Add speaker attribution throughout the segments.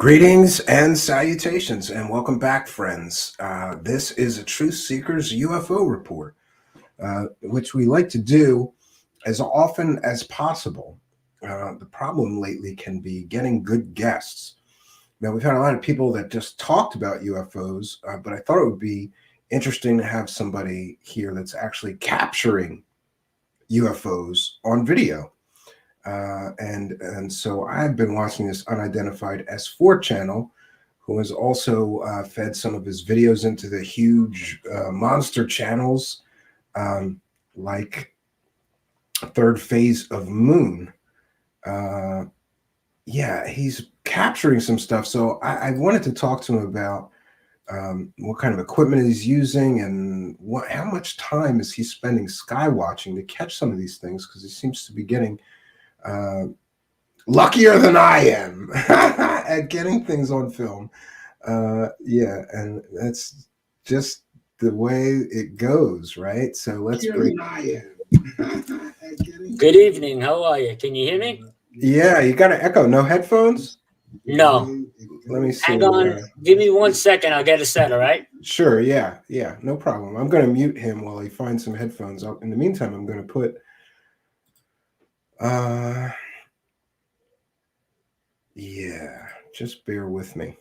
Speaker 1: Greetings and salutations, and welcome back, friends. This is a Truthseekers UFO report, which we like to do as often as possible. The problem lately can be getting good guests. Now, we've had a lot of people that just talked about UFOs, but I thought it would be interesting to have somebody here that's actually capturing UFOs on video. And so I've been watching this Unidentified S4 channel, who has also fed some of his videos into the huge monster channels like Third Phase of Moon. Yeah, he's capturing some stuff. So I wanted to talk to him about what kind of equipment he's using and how much time is he spending sky watching to catch some of these things, because he seems to be getting luckier than I am at getting things on film. Yeah, and that's just the way it goes, right? So let's bring.
Speaker 2: Good evening. How are you? Can you hear me?
Speaker 1: Yeah, you got an echo. No headphones?
Speaker 2: No.
Speaker 1: Let me see.
Speaker 2: Hang on. Give me 1 second. I'll get a set, all right?
Speaker 1: Sure, yeah, no problem. I'm going to mute him while he finds some headphones. In the meantime, I'm going to put yeah, just bear with me.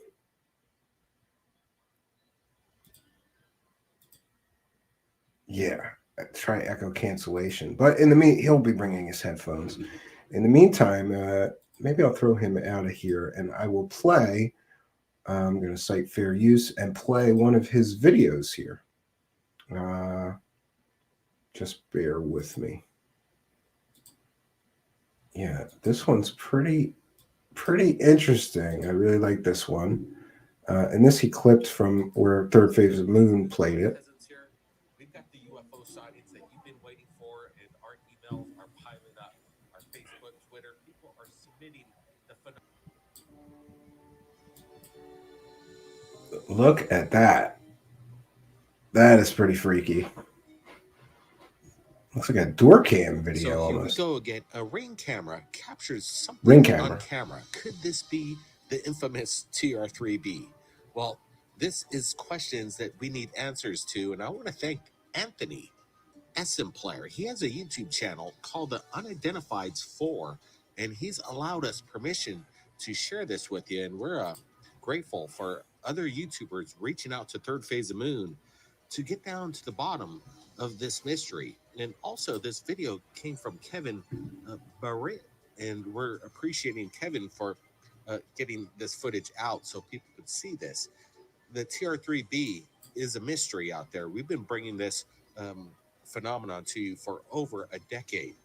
Speaker 1: Yeah, try echo cancellation. But in the he'll be bringing his headphones. In the meantime, maybe I'll throw him out of here, and I will play. I'm going to cite fair use and play one of his videos here. Just bear with me. Yeah, this one's pretty interesting. I really like this one. And this he clipped from where Third Phase of Moon played it.
Speaker 3: We've got the UFO sightings that you've been waiting for, and our emails are piling up. Our Facebook, Twitter, people are submitting the phenomenon.
Speaker 1: Look at that. That is pretty freaky. Looks like a door cam video.
Speaker 3: So here
Speaker 1: almost.
Speaker 3: We go again. A ring camera captures something on camera. Could this be the infamous TR3B? Well, this is questions that we need answers to, and I want to thank Anthony Esemplare. He has a YouTube channel called the Unidentified S4, and he's allowed us permission to share this with you, and we're grateful for other YouTubers reaching out to Third Phase of Moon to get down to the bottom of this mystery. And also, this video came from Kevin Barrett, and we're appreciating Kevin for getting this footage out so people could see this. The TR3B is a mystery out there. We've been bringing this phenomenon to you for over a decade.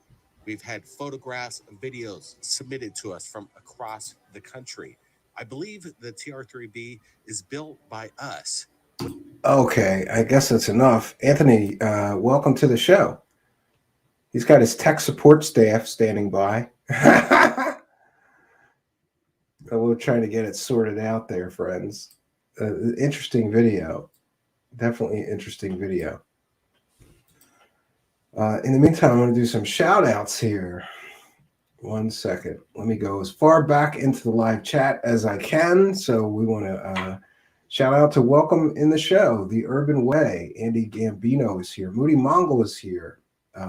Speaker 3: We've had photographs and videos submitted to us from across the country. I believe the TR3B is built by us.
Speaker 1: Okay, I guess that's enough. Anthony, welcome to the show. He's got his tech support staff standing by. We're trying to get it sorted out there, friends. Interesting video. Definitely interesting video. In the meantime, I'm going to do some shout outs here. 1 second. Let me go as far back into the live chat as I can. So we want to shout out to welcome in the show, The Urban Way. Andy Gambino is here. Moody Mongol is here.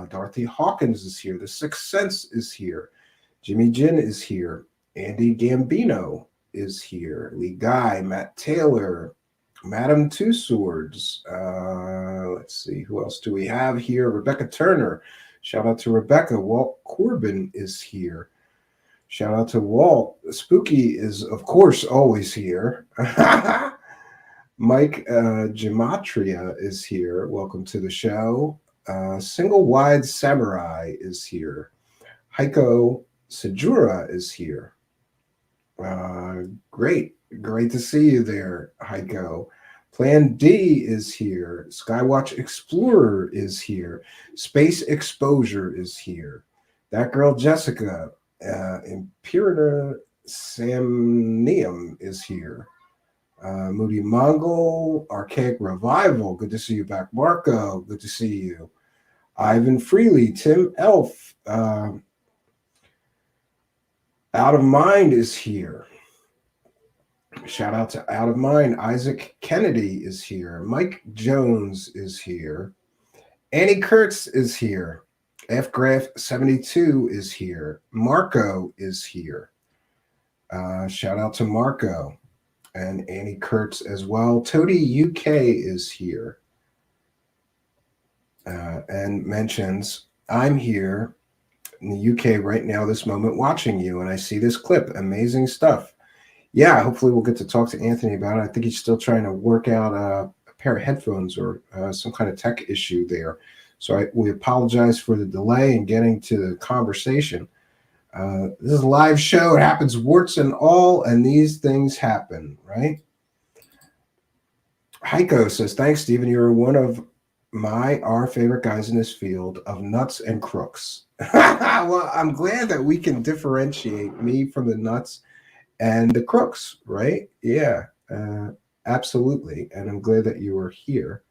Speaker 1: Dorothy Hawkins is here. The Sixth Sense is here. Jimmy Jin is here. Andy Gambino is here. Lee Guy, Matt Taylor, Madam Two Swords. Let's see, who else do we have here? Rebecca Turner. Shout out to Rebecca. Walt Corbin is here. Shout out to Walt. Spooky is, of course, always here. Mike Gematria is here. Welcome to the show. Single Wide Samurai is here. Heiko Sajura is here. Great to see you there, Heiko. Plan D is here. Skywatch Explorer is here. Space Exposure is here. That girl Jessica, Imperator Samnium is here. Moody Mongol, Archaic Revival. Good to see you back. Marco, good to see you. Ivan Freely, Tim Elf, Out of Mind is here. Shout out to Out of Mind. Isaac Kennedy is here. Mike Jones is here. Annie Kurtz is here. F Graph 72 is here. Marco is here. Shout out to Marco and Annie Kurtz as well. Toady UK is here and mentions, I'm here in the UK right now, this moment, watching you, and I see this clip. Amazing stuff. Yeah, hopefully we'll get to talk to Anthony about it. I think he's still trying to work out a pair of headphones or some kind of tech issue there. So we apologize for the delay in getting to the conversation. This is a live show. It happens warts and all, and these things happen, right? Heiko says, thanks, Stephen. You're one of our favorite guys in this field of nuts and crooks. Well, I'm glad that we can differentiate me from the nuts and the crooks, right? Yeah, absolutely. And I'm glad that you were here.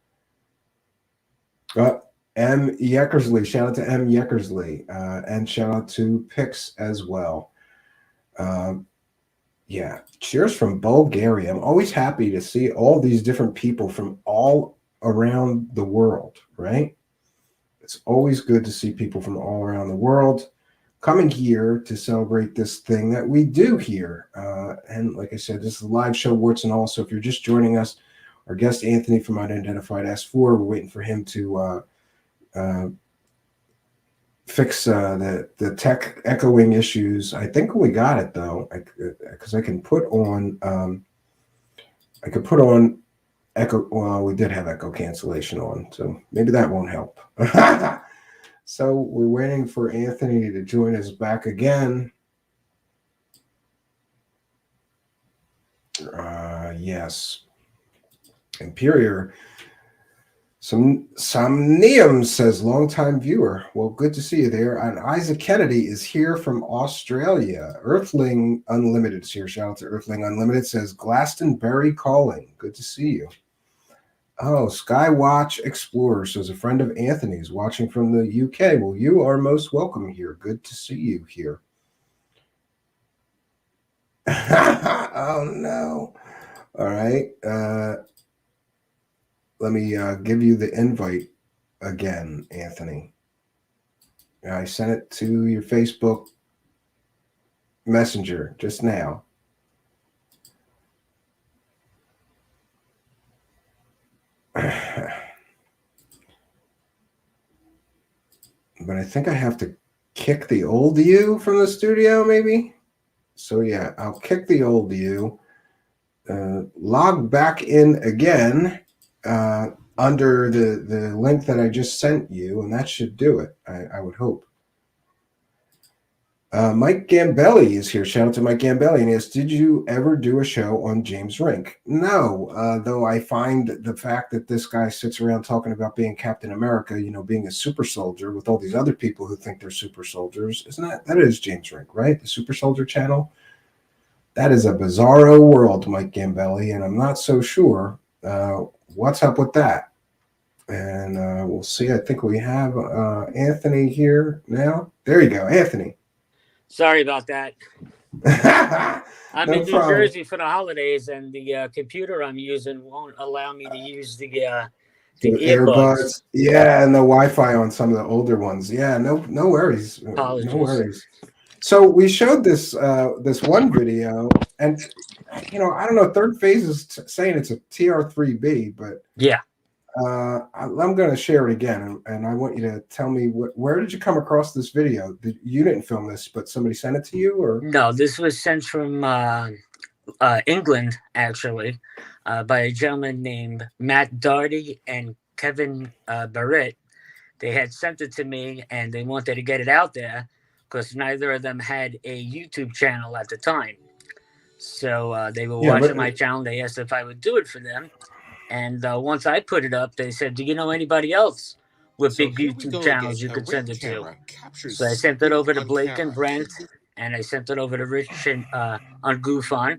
Speaker 1: M. Yeckersley, shout out to M. Yeckersley, and shout out to Pix as well. Yeah, cheers from Bulgaria. I'm always happy to see all these different people from all around the world, right? It's always good to see people from all around the world coming here to celebrate this thing that we do here. And like I said, this is a live show, warts and all. So if you're just joining us, our guest Anthony from Unidentified S4, we're waiting for him to fix the tech echoing issues. I think we got it though, because I can put on echo. Well, we did have echo cancellation on, so maybe that won't help. So we're waiting for Anthony to join us back again. Yes, Imperior. Somnium says, longtime viewer. Well, good to see you there. And Isaac Kennedy is here from Australia. Earthling Unlimited is here. Shout out to Earthling Unlimited. Says, Glastonbury calling. Good to see you. Oh, Skywatch Explorer says, a friend of Anthony's watching from the UK. Well, you are most welcome here. Good to see you here. Oh, no. All right. Let me give you the invite again, Anthony. I sent it to your Facebook Messenger just now. But I think I have to kick the old you from the studio, maybe. So yeah, I'll kick the old you. Log back in again. Under the link that I just sent you, and that should do it, I would hope. Mike Gambelli is here. Shout out to Mike Gambelli. And he asks, did you ever do a show on James Rink? No, though I find the fact that this guy sits around talking about being Captain America, you know, being a super soldier with all these other people who think they're super soldiers, that is James Rink, right? The Super Soldier channel. That is a bizarro world, Mike Gambelli, and I'm not so sure what's up with that. And we'll see. I think we have Anthony here now. There you go, Anthony.
Speaker 2: Sorry about that. I'm in New Jersey for the holidays, and the computer I'm using won't allow me to use the earbuds.
Speaker 1: Yeah, and the Wi-Fi on some of the older ones. Yeah, no worries.
Speaker 2: Apologies.
Speaker 1: No worries. So we showed this one video, and you know, I don't know. Third Phase is saying it's a TR3B, but
Speaker 2: yeah,
Speaker 1: I'm going to share it again, and I want you to tell me where did you come across this video? You didn't film this, but somebody sent it to you, or
Speaker 2: no? This was sent from England, actually, by a gentleman named Matt Doherty and Kevin Barrett. They had sent it to me, and they wanted to get it out there because neither of them had a YouTube channel at the time. So they were watching my channel. They asked if I would do it for them. And once I put it up, they said, do you know anybody else with big YouTube channels you could send it to? So I sent it over to Blake and Brent, and I sent it over to Rich and, on Goofon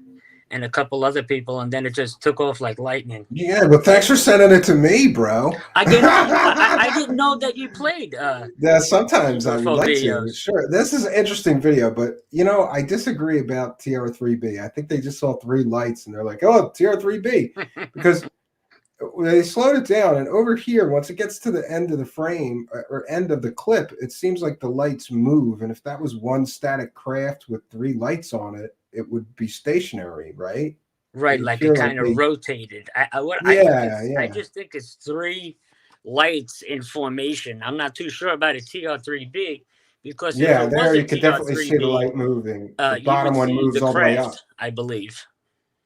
Speaker 2: and a couple other people, and then it just took off like lightning.
Speaker 1: Yeah, but thanks for sending it to me, bro.
Speaker 2: I I didn't know that you played.
Speaker 1: Yeah, sometimes I would
Speaker 2: UFO
Speaker 1: like to.
Speaker 2: videos.
Speaker 1: Sure, this is an interesting video, but I disagree about TR3B. I think they just saw 3 lights and they're like, "Oh, TR3B," because they slowed it down. And over here, once it gets to the end of the frame or end of the clip, it seems like the lights move. And if that was one static craft with 3 lights on it, it would be stationary, right?
Speaker 2: Right,
Speaker 1: It
Speaker 2: like it
Speaker 1: appear like
Speaker 2: kind of
Speaker 1: they,
Speaker 2: rotated.
Speaker 1: yeah,
Speaker 2: I
Speaker 1: yeah.
Speaker 2: just think it's 3 lights in formation. I'm not too sure about a TR3B because if
Speaker 1: Yeah,
Speaker 2: it was
Speaker 1: there
Speaker 2: a
Speaker 1: you could definitely see the
Speaker 2: TR3B,
Speaker 1: light moving. The
Speaker 2: you would
Speaker 1: bottom one
Speaker 2: see
Speaker 1: moves
Speaker 2: the
Speaker 1: all the way up.
Speaker 2: craft, I believe.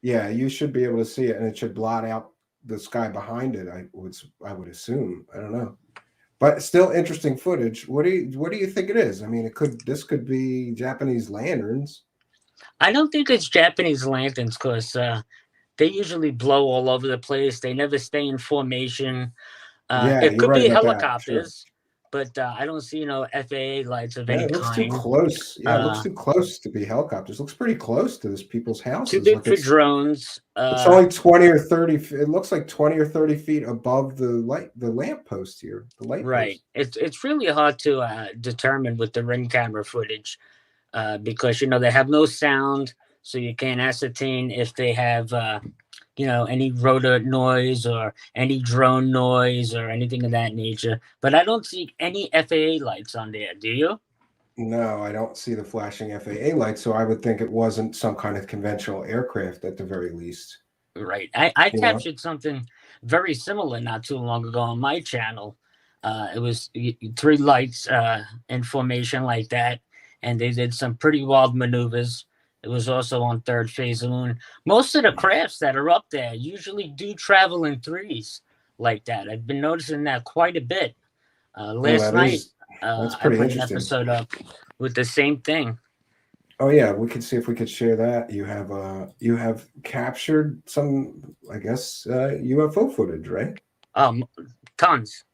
Speaker 1: Yeah, you should be able to see it, and it should blot out the sky behind it. I would assume. I don't know, but still interesting footage. What do you think it is? I mean, this could be Japanese lanterns.
Speaker 2: I don't think it's Japanese lanterns because they usually blow all over the place. They never stay in formation.
Speaker 1: Yeah,
Speaker 2: It
Speaker 1: you're
Speaker 2: could
Speaker 1: right
Speaker 2: be
Speaker 1: about that. Sure.
Speaker 2: helicopters, but I don't see FAA lights of
Speaker 1: Yeah,
Speaker 2: any
Speaker 1: it looks too
Speaker 2: kind.
Speaker 1: close. Yeah, it looks
Speaker 2: Uh,
Speaker 1: too close to be helicopters. Looks pretty close to this people's
Speaker 2: Too
Speaker 1: houses.
Speaker 2: big
Speaker 1: Like
Speaker 2: for drones.
Speaker 1: it's only 20 or 30. It looks like 20 or 30 feet above the lamp post here. The light
Speaker 2: Right.
Speaker 1: post.
Speaker 2: It's really hard to determine with the ring camera footage because they have no sound, so you can't ascertain if they have any rotor noise or any drone noise or anything of that nature. But I don't see any FAA lights on there. Do you?
Speaker 1: No, I don't see the flashing FAA lights, so I would think it wasn't some kind of conventional aircraft at the very least.
Speaker 2: Right. I
Speaker 1: You know?
Speaker 2: captured something very similar not too long ago on my channel. It was 3 lights in formation like that, and they did some pretty wild maneuvers. It was also on third phase of the moon. Most of the crafts that are up there usually do travel in threes like that. I've been noticing that quite a bit. Last night,
Speaker 1: That's
Speaker 2: I
Speaker 1: pretty
Speaker 2: put an
Speaker 1: interesting.
Speaker 2: episode up with the same thing.
Speaker 1: Oh yeah, we could see if we could share that. You have captured some, I guess, UFO footage, right?
Speaker 2: Tons.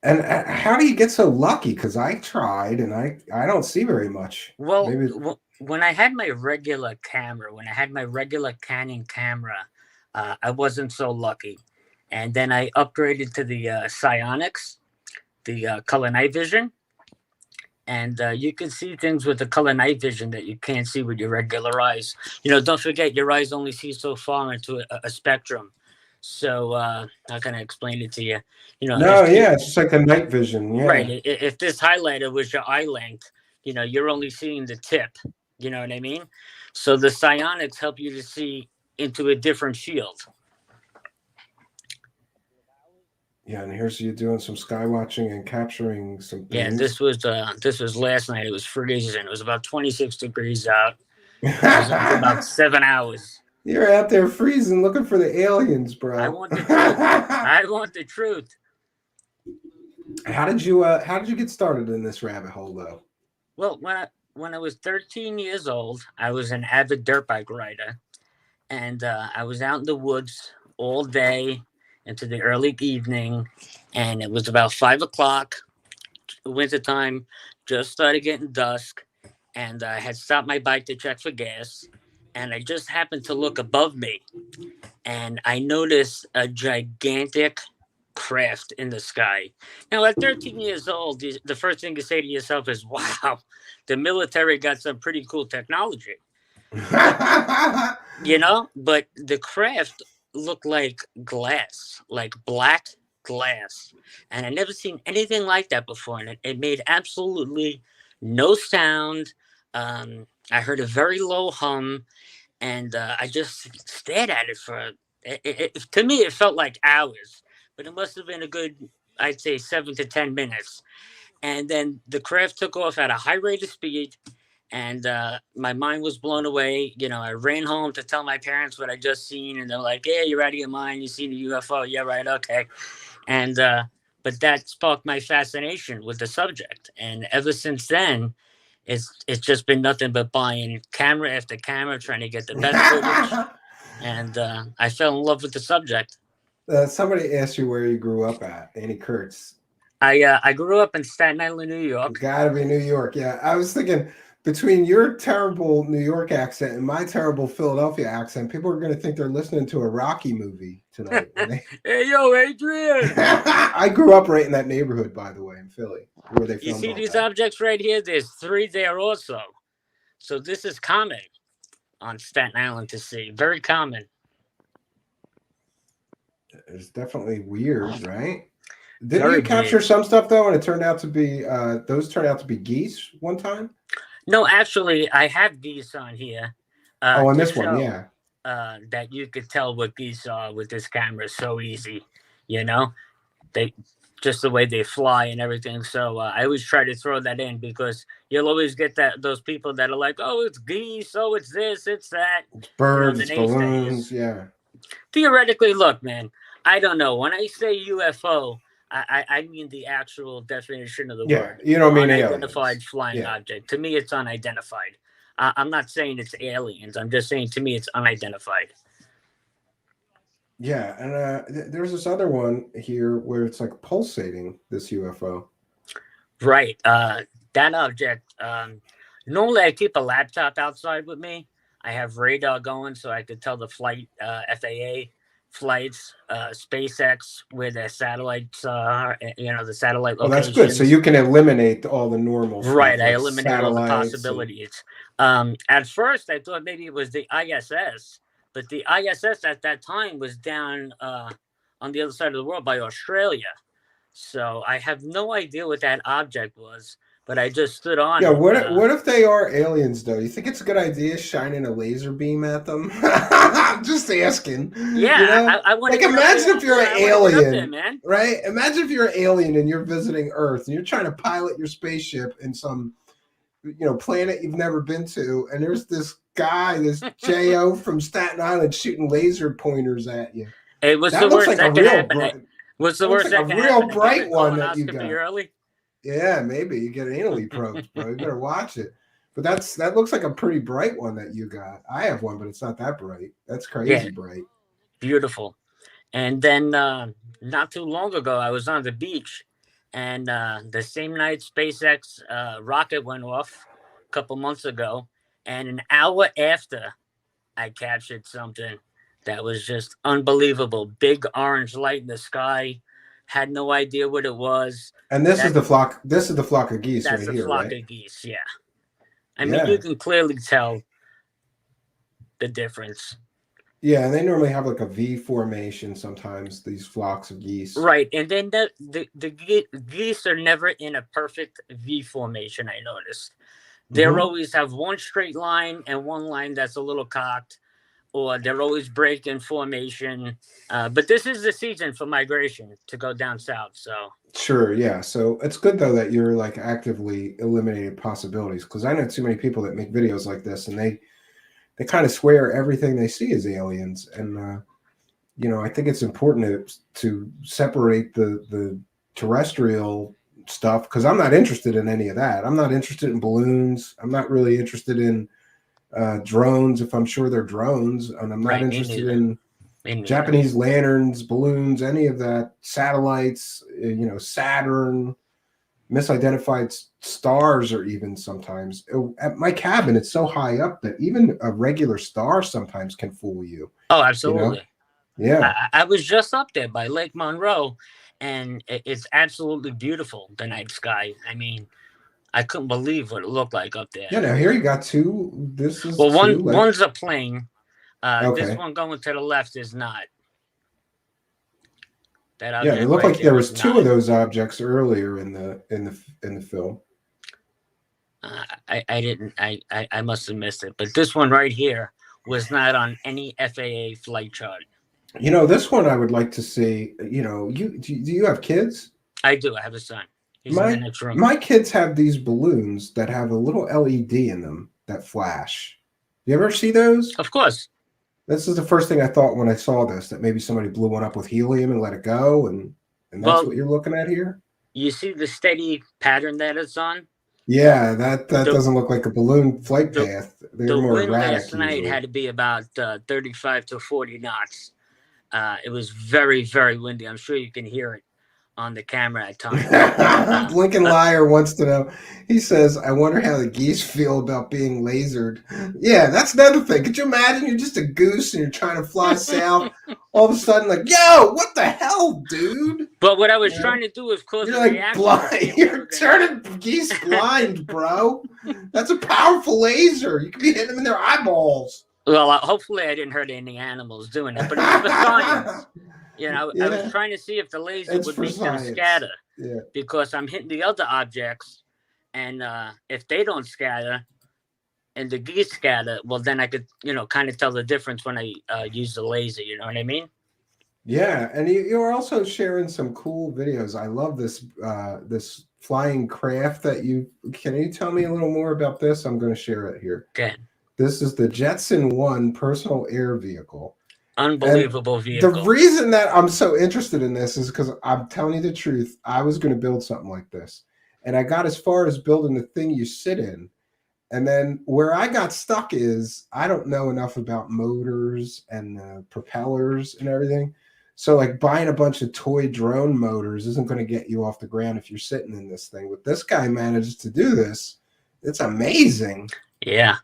Speaker 1: And how do you get so lucky? Because I tried and I don't see very much.
Speaker 2: Well,
Speaker 1: Maybe.
Speaker 2: when I had my regular camera, when I had my regular Canon camera, I wasn't so lucky. And then I upgraded to the Psionics, the color night vision. And you can see things with the color night vision that you can't see with your regular eyes. Don't forget, your eyes only see so far into a spectrum. So how can I explain it to you?
Speaker 1: No, yeah, it's just like a night vision. Yeah.
Speaker 2: Right. If this highlighter was your eye length, you're only seeing the tip. You know what I mean? So the psionics help you to see into a different field.
Speaker 1: Yeah, and here's you doing some sky watching and capturing some things.
Speaker 2: Yeah, this was last night. It was freezing. It was about 26 degrees out. I was up for about 7 hours.
Speaker 1: You're out there freezing, looking for the aliens, bro.
Speaker 2: I want the truth. I want the truth.
Speaker 1: How did you get started in this rabbit hole, though?
Speaker 2: Well, when I was 13 years old, I was an avid dirt bike rider, and I was out in the woods all day into the early evening, and it was about 5 o'clock, wintertime, just started getting dusk, and I had stopped my bike to check for gas, and I just happened to look above me, and I noticed a gigantic craft in the sky. Now, at 13 years old, the first thing you say to yourself is, wow, the military got some pretty cool technology. But the craft looked like glass, like black glass. And I never seen anything like that before. And it made absolutely no sound. I heard a very low hum. And I just stared at it to me, it felt like hours. But it must have been a good, I'd say, 7 to 10 minutes. And then the craft took off at a high rate of speed. And my mind was blown away. I ran home to tell my parents what I just seen, and they're like, "Yeah, you're out of your mind. You seen a UFO? Yeah, right. Okay." And but that sparked my fascination with the subject, and ever since then, it's just been nothing but buying camera after camera, trying to get the best footage. And I fell in love with the subject.
Speaker 1: Somebody asked you where you grew up at, Annie Kurtz.
Speaker 2: I grew up in Staten Island, New York.
Speaker 1: Gotta be New York. Yeah, I was thinking between your terrible New York accent and my terrible Philadelphia accent, people are going to think they're listening to a Rocky movie tonight.
Speaker 2: Hey, yo, Adrian!
Speaker 1: I grew up right in that neighborhood, by the way, in Philly, where they filmed.
Speaker 2: You see
Speaker 1: all
Speaker 2: these
Speaker 1: that.
Speaker 2: objects right here? There's 3 there also. So this is common on Staten Island to see. Very common.
Speaker 1: It's definitely weird, right? Didn't
Speaker 2: Very
Speaker 1: you capture
Speaker 2: weird.
Speaker 1: some stuff though, and it turned out to be those turned out to be geese one time?
Speaker 2: No, actually, I have geese on here.
Speaker 1: On this one, yeah.
Speaker 2: That you could tell what geese are with this camera. So easy, you know. They just the way they fly and everything. So I always try to throw that in because you'll always get those people that are like, oh, it's geese, oh, it's this, it's that.
Speaker 1: It's birds,
Speaker 2: it's
Speaker 1: balloons, yeah.
Speaker 2: Theoretically, look, man, I don't know. When I say UFO, I mean the actual definition of the word.
Speaker 1: You don't mean
Speaker 2: unidentified
Speaker 1: aliens.
Speaker 2: Flying object. To me, it's unidentified. I'm not saying it's aliens. I'm just saying to me it's unidentified.
Speaker 1: Yeah, and there's this other one here where it's like pulsating, this UFO.
Speaker 2: Right. That object, normally I keep a laptop outside with me. I have radar going so I could tell the flight, FAA flights, SpaceX, where their satellites are, the satellite locations.
Speaker 1: Oh, that's good. So you can eliminate all the normal stuff.
Speaker 2: Right, I eliminate all the possibilities. At first, I thought maybe it was the ISS, but the ISS at that time was down on the other side of the world by Australia. So I have no idea what that object was, but I just stood on it.
Speaker 1: Yeah, what if they are aliens, though? You think it's a good idea shining a laser beam at them? I'm just asking.
Speaker 2: Yeah, I want
Speaker 1: to imagine if you're an alien, right? Imagine if you're an alien and you're visiting Earth and you're trying to pilot your spaceship in some, planet you've never been to, and there's this guy, this J.O. from Staten Island shooting laser pointers at you.
Speaker 2: It was the worst that could happen. What's the worst that could happen?
Speaker 1: A real bright one that you got.
Speaker 2: Early?
Speaker 1: Yeah, maybe you get anally probed, bro. You better watch it. But that looks like a pretty bright one that you got. I have one, but it's not that bright. That's crazy bright.
Speaker 2: Beautiful. And then not too long ago, I was on the beach, and the same night SpaceX rocket went off a couple months ago, and an hour after, I captured something that was just unbelievable. Big orange light in the sky. Had no idea what it was.
Speaker 1: And this is the flock. This is the flock of geese right here, right? That's the
Speaker 2: flock of geese. Yeah. I mean, you can clearly tell the difference.
Speaker 1: Yeah, and they normally have like a V formation sometimes, these flocks of geese.
Speaker 2: Right, and then the geese are never in a perfect V formation, I noticed. They always have one straight line and one line that's a little cocked, or they're always breaking formation. But this is the season for migration to go down south, so.
Speaker 1: Sure, yeah. So it's good, though, that you're like actively eliminating possibilities, because I know too many people that make videos like this, and they kind of swear everything they see is aliens. And, I think it's important to separate the terrestrial stuff, because I'm not interested in any of that. I'm not interested in balloons. I'm not really interested in drones, if I'm sure they're drones. And I'm not interested in Japanese lanterns, balloons, any of that, satellites, Saturn, misidentified stars, or even sometimes at my cabin, it's so high up that even a regular star sometimes can fool you.
Speaker 2: Oh, absolutely.
Speaker 1: Yeah.
Speaker 2: I was just up there by Lake Monroe, and it's absolutely beautiful, the night sky. I mean, I couldn't believe what it looked like up there.
Speaker 1: Yeah, now here you got two. This is
Speaker 2: one's a plane.
Speaker 1: Okay.
Speaker 2: This one going to the left is not.
Speaker 1: Yeah, it looked like there was two of those objects earlier in the film.
Speaker 2: I must have missed it, but this one right here was not on any FAA flight chart.
Speaker 1: This one I would like to see. Do you have kids?
Speaker 2: I do. I have a son. He's in the next room.
Speaker 1: My kids have these balloons that have a little LED in them that flash. You ever see those?
Speaker 2: Of course.
Speaker 1: This is the first thing I thought when I saw this, that maybe somebody blew one up with helium and let it go, and that's what you're looking at here?
Speaker 2: You see the steady pattern that it's on?
Speaker 1: Yeah, that doesn't look like a balloon flight path. They're more erratic. The wind
Speaker 2: last night had to be about 35 to 40 knots. It was very, very windy. I'm sure you can hear it on the camera at times.
Speaker 1: Blinking Liar wants to know. He says, I wonder how the geese feel about being lasered. Yeah, that's another thing. Could you imagine you're just a goose and you're trying to fly south? All of a sudden, like, yo, what the hell, dude?
Speaker 2: But what I was trying to do was cause
Speaker 1: You're
Speaker 2: a
Speaker 1: like
Speaker 2: reaction.
Speaker 1: blind. You're turning geese blind, bro. That's a powerful laser. You could be hitting them in their eyeballs.
Speaker 2: Well, hopefully I didn't hurt any animals doing it, but it's for science. You know, I was trying to see if the laser would make them scatter.
Speaker 1: Yeah.
Speaker 2: Because I'm hitting the other objects, and if they don't scatter and the geese scatter, well, then I could, kind of tell the difference when I use the laser. You know what I mean?
Speaker 1: Yeah, and you're also sharing some cool videos. I love this this flying craft that you. Can you tell me a little more about this? I'm going to share it here.
Speaker 2: Okay.
Speaker 1: This is the Jetson 1 personal air vehicle.
Speaker 2: Unbelievable vehicle.
Speaker 1: The reason that I'm so interested in this is because I'm telling you the truth. I was going to build something like this, and I got as far as building the thing you sit in. And then where I got stuck is I don't know enough about motors and propellers and everything. So like buying a bunch of toy drone motors isn't going to get you off the ground if you're sitting in this thing. But this guy manages to do this. It's amazing.
Speaker 2: Yeah.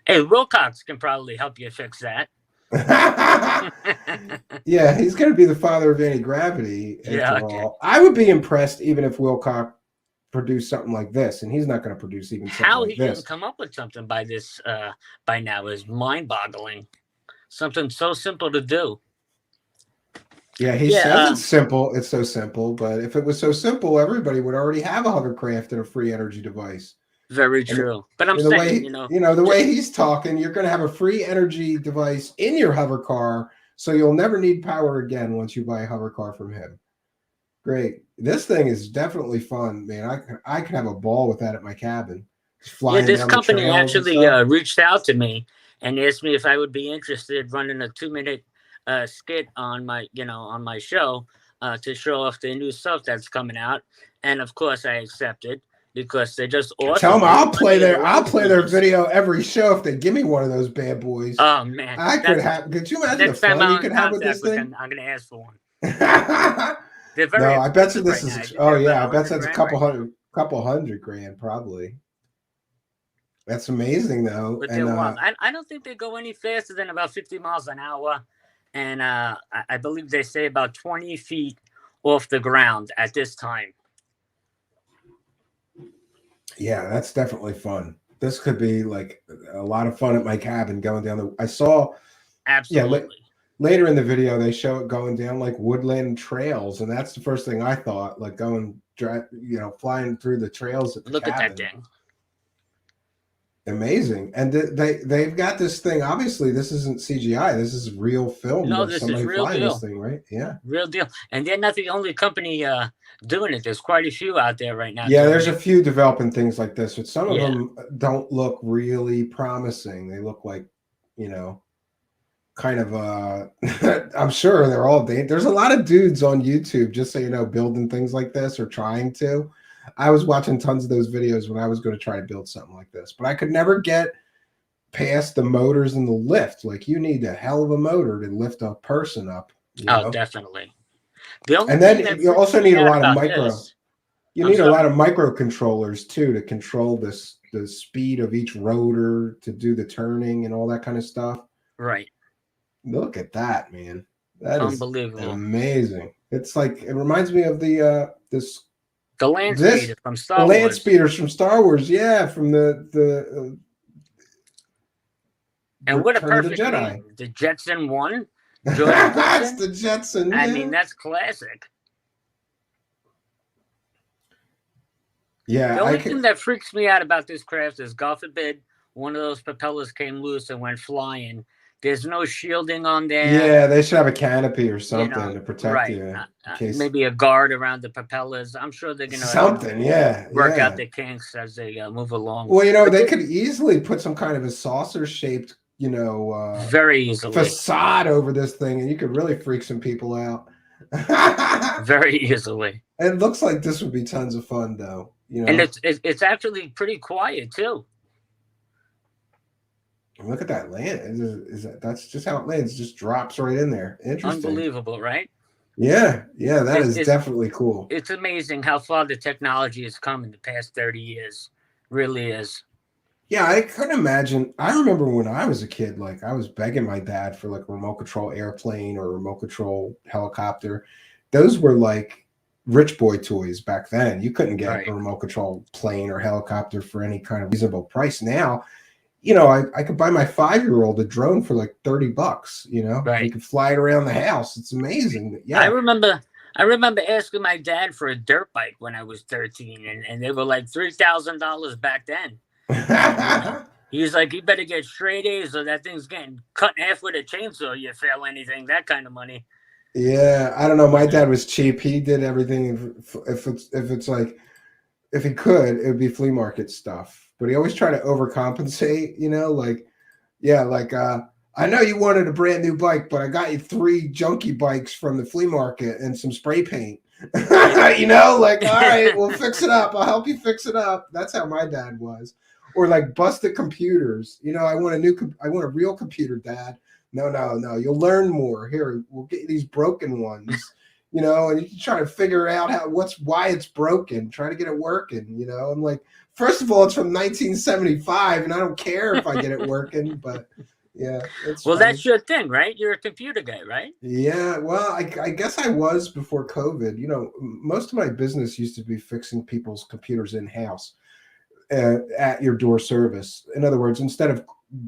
Speaker 2: Hey, Wilcox can probably help you fix that.
Speaker 1: Yeah, he's going to be the father of anti-gravity.
Speaker 2: Yeah, okay.
Speaker 1: I would be impressed even if Wilcox produced something like this, and he's not going to produce even something
Speaker 2: How
Speaker 1: like
Speaker 2: he
Speaker 1: this.
Speaker 2: didn't come up with something by now is mind-boggling. Something so simple to do.
Speaker 1: Yeah, he says it's simple. It's so simple, but if it was so simple, everybody would already have a hovercraft and a free energy device.
Speaker 2: Very true. But I'm saying,
Speaker 1: the way he's talking, you're going to have a free energy device in your hover car, so you'll never need power again once you buy a hover car from him. Great. This thing is definitely fun, man. I could have a ball with that at my cabin.
Speaker 2: Yeah, this company actually reached out to me and asked me if I would be interested running a 2-minute skit on my show to show off the new stuff that's coming out, and of course I accepted because they're just awesome.
Speaker 1: Tell them I'll play their video every show if they give me one of those bad boys.
Speaker 2: Oh man,
Speaker 1: could you imagine the fun you could have with this thing?
Speaker 2: I'm gonna ask for one.
Speaker 1: No, I bet you this is. I bet that's a couple hundred grand probably. That's amazing though.
Speaker 2: But I don't think they go any faster than about 50 miles an hour. And I believe they say about 20 feet off the ground at this time.
Speaker 1: Yeah, that's definitely fun. This could be like a lot of fun at my cabin going down I saw.
Speaker 2: Absolutely.
Speaker 1: Yeah, later in the video, they show it going down like woodland trails. And that's the first thing I thought, like flying through the trails at the
Speaker 2: cabin.
Speaker 1: Look
Speaker 2: at that thing.
Speaker 1: Amazing. And they've got this thing. Obviously, this isn't CGI. This is real film.
Speaker 2: No, this is real deal.
Speaker 1: This thing, right? Yeah.
Speaker 2: Real deal. And they're not the only company doing it. There's quite a few out there right now.
Speaker 1: Yeah, there's a few developing things like this, but some of them don't look really promising. They look like, kind of I'm sure they're all there's a lot of dudes on YouTube, just so you know, building things like this or trying to. I was watching tons of those videos when I was going to try to build something like this, but I could never get past the motors and the lift. Like you need a hell of a motor to lift a person up.
Speaker 2: Oh, definitely.
Speaker 1: And then you also need a lot of a lot of microcontrollers too to control the speed of each rotor to do the turning and all that kind of stuff.
Speaker 2: Right.
Speaker 1: Look at that, man. That is
Speaker 2: unbelievable.
Speaker 1: Amazing. It's like it reminds me of the
Speaker 2: land speeder from Star Wars.
Speaker 1: The land speeders from Star Wars, yeah, from the
Speaker 2: and what a perfect name. The Jetson 1. That's
Speaker 1: the Jetson.
Speaker 2: I mean, that's classic.
Speaker 1: Yeah.
Speaker 2: The only thing that freaks me out about this craft is, God forbid, one of those propellers came loose and went flying. There's no shielding on there.
Speaker 1: Yeah, they should have a canopy or something to protect you.
Speaker 2: Maybe a guard around the propellers. I'm sure they're going
Speaker 1: to
Speaker 2: work out the kinks as they move along.
Speaker 1: Well, they could easily put some kind of a saucer-shaped,
Speaker 2: very easily
Speaker 1: facade over this thing, and you could really freak some people out.
Speaker 2: Very easily.
Speaker 1: It looks like this would be tons of fun, though.
Speaker 2: And it's actually pretty quiet too.
Speaker 1: Look at that land. That's just how it lands. It just drops right in there. Interesting.
Speaker 2: Unbelievable, right?
Speaker 1: Yeah, that
Speaker 2: It's,
Speaker 1: is
Speaker 2: it's
Speaker 1: definitely cool.
Speaker 2: it's amazing how far the technology has come in the past 30 years. Really is.
Speaker 1: Yeah, I couldn't imagine. I remember when I was a kid, like I was begging my dad for like a remote control airplane or a remote control helicopter. Those were like rich boy toys back then. You couldn't get
Speaker 2: Right.
Speaker 1: a remote control plane or helicopter for any kind of reasonable price. Now, I could buy my 5-year-old a drone for like $30, and he
Speaker 2: Right.
Speaker 1: could fly it around the house. It's amazing.
Speaker 2: I
Speaker 1: Yeah.
Speaker 2: remember I remember asking my dad for a dirt bike when I was 13, and they were like $3,000 back then. And he was like, "You better get straight A's, or that thing's getting cut in half with a chainsaw. You fail anything, that kind of money."
Speaker 1: Yeah, I don't know. My dad was cheap. He did everything. If it's like if he could, it would be flea market stuff. But he always tried to overcompensate. Like yeah, like I know you wanted a brand new bike, but I got you 3 junky bikes from the flea market and some spray paint. Like all right, we'll fix it up. I'll help you fix it up. That's how my dad was. Or like busted computers. I want I want a real computer, Dad. No. You'll learn more. Here, we'll get you these broken ones. And you can try to figure out why it's broken. Try to get it working. I'm like, first of all, it's from 1975, and I don't care if I get it working. But yeah, it's
Speaker 2: Well,
Speaker 1: funny.
Speaker 2: that's your thing, right? You're a computer guy, right?
Speaker 1: Yeah, well, I guess I was before COVID. Most of my business used to be fixing people's computers in house at your door service. In other words, instead of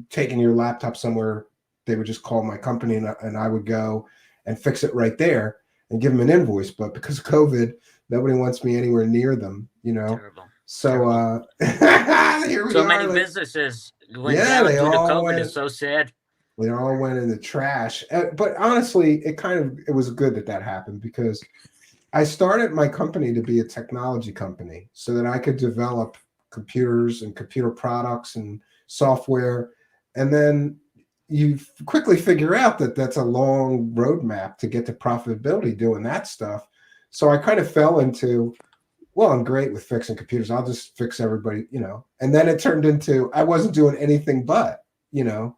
Speaker 1: taking your laptop somewhere, they would just call my company and I would go and fix it right there and give them an invoice. But because of COVID, nobody wants me anywhere near them,
Speaker 2: Terrible.
Speaker 1: So here we
Speaker 2: So
Speaker 1: are.
Speaker 2: many businesses went
Speaker 1: Yeah,
Speaker 2: down
Speaker 1: they
Speaker 2: due to
Speaker 1: all
Speaker 2: COVID.
Speaker 1: went.
Speaker 2: It's so sad.
Speaker 1: They all went in the trash. But honestly, it was good that happened because I started my company to be a technology company so that I could develop computers and computer products and software. And then you quickly figure out that that's a long roadmap to get to profitability doing that stuff. So I kind of fell into, well, I'm great with fixing computers. I'll just fix everybody, And then it turned into I wasn't doing anything but, and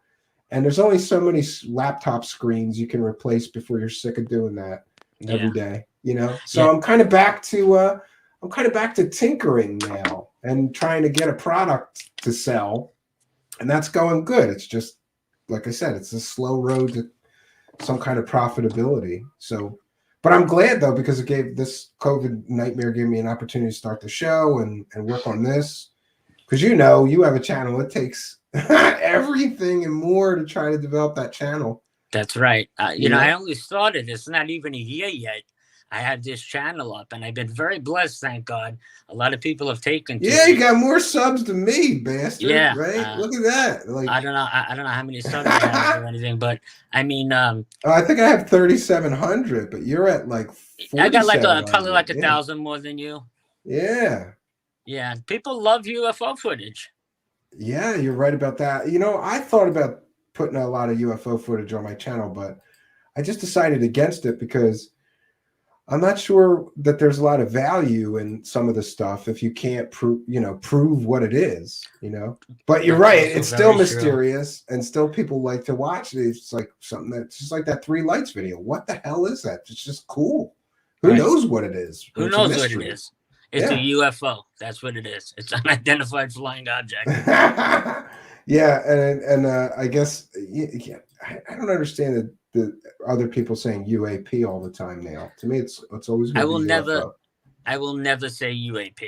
Speaker 1: there's only so many laptop screens you can replace before you're sick of doing that every day, So I'm kind of back to tinkering now and trying to get a product to sell, and that's going good. It's just like I said, it's a slow road to some kind of profitability. So, but I'm glad though because this COVID nightmare gave me an opportunity to start the show and work on this because you have a channel. It takes everything and more to try to develop that channel.
Speaker 2: That's right. I only started. It's not even a year yet. I had this channel up, and I've been very blessed. Thank God. A lot of people have taken to
Speaker 1: Yeah,
Speaker 2: it.
Speaker 1: you got more subs than me, bastard.
Speaker 2: Yeah,
Speaker 1: right. Look at that. Like
Speaker 2: I don't know. I don't know how many subs I have or anything, but I mean,
Speaker 1: I think I have 3,700, but you're at like 4,700.
Speaker 2: I got probably like 1,000 more than you.
Speaker 1: Yeah.
Speaker 2: Yeah, people love UFO footage.
Speaker 1: Yeah, you're right about that. I thought about putting a lot of UFO footage on my channel, but I just decided against it because I'm not sure that there's a lot of value in some of the stuff if you can't prove what it is, But you're right, it's still mysterious and still people like to watch it. It's like something that's just like that 3 lights video. What the hell is that? It's just cool. Who knows what it is?
Speaker 2: Who knows what it is? It's a UFO. That's what it is. It's an unidentified flying object.
Speaker 1: Yeah, and I guess I don't understand the other people saying UAP all the time now. To me, it's always.
Speaker 2: I will never say UAP.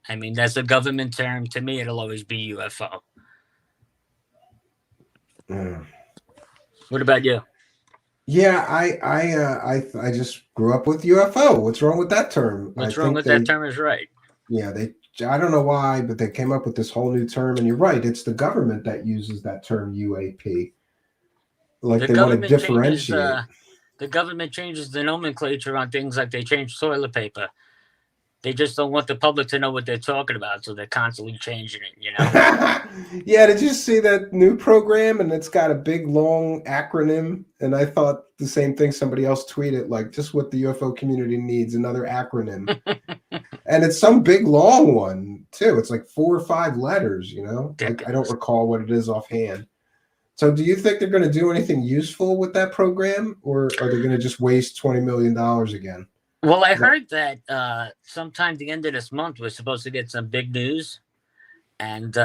Speaker 2: I mean, that's a government term. To me, it'll always be UFO. What about you?
Speaker 1: Yeah, I just grew up with UFO. What's wrong with that term?
Speaker 2: What's wrong with that term is right.
Speaker 1: Yeah, I don't know why, but they came up with this whole new term, and you're right. It's the government that uses that term UAP. Like they want to differentiate.
Speaker 2: The government changes the nomenclature on things like they change toilet paper. They just don't want the public to know what they're talking about, so they're constantly changing it,
Speaker 1: Yeah, did you see that new program? And it's got a big, long acronym. And I thought the same thing somebody else tweeted, like, just what the UFO community needs, another acronym. And it's some big, long one, too. It's like 4 or 5 letters, I don't recall what it is offhand. So do you think they're going to do anything useful with that program, or are they going to just waste $20 million again?
Speaker 2: Well, I heard that sometime the end of this month we're supposed to get some big news. And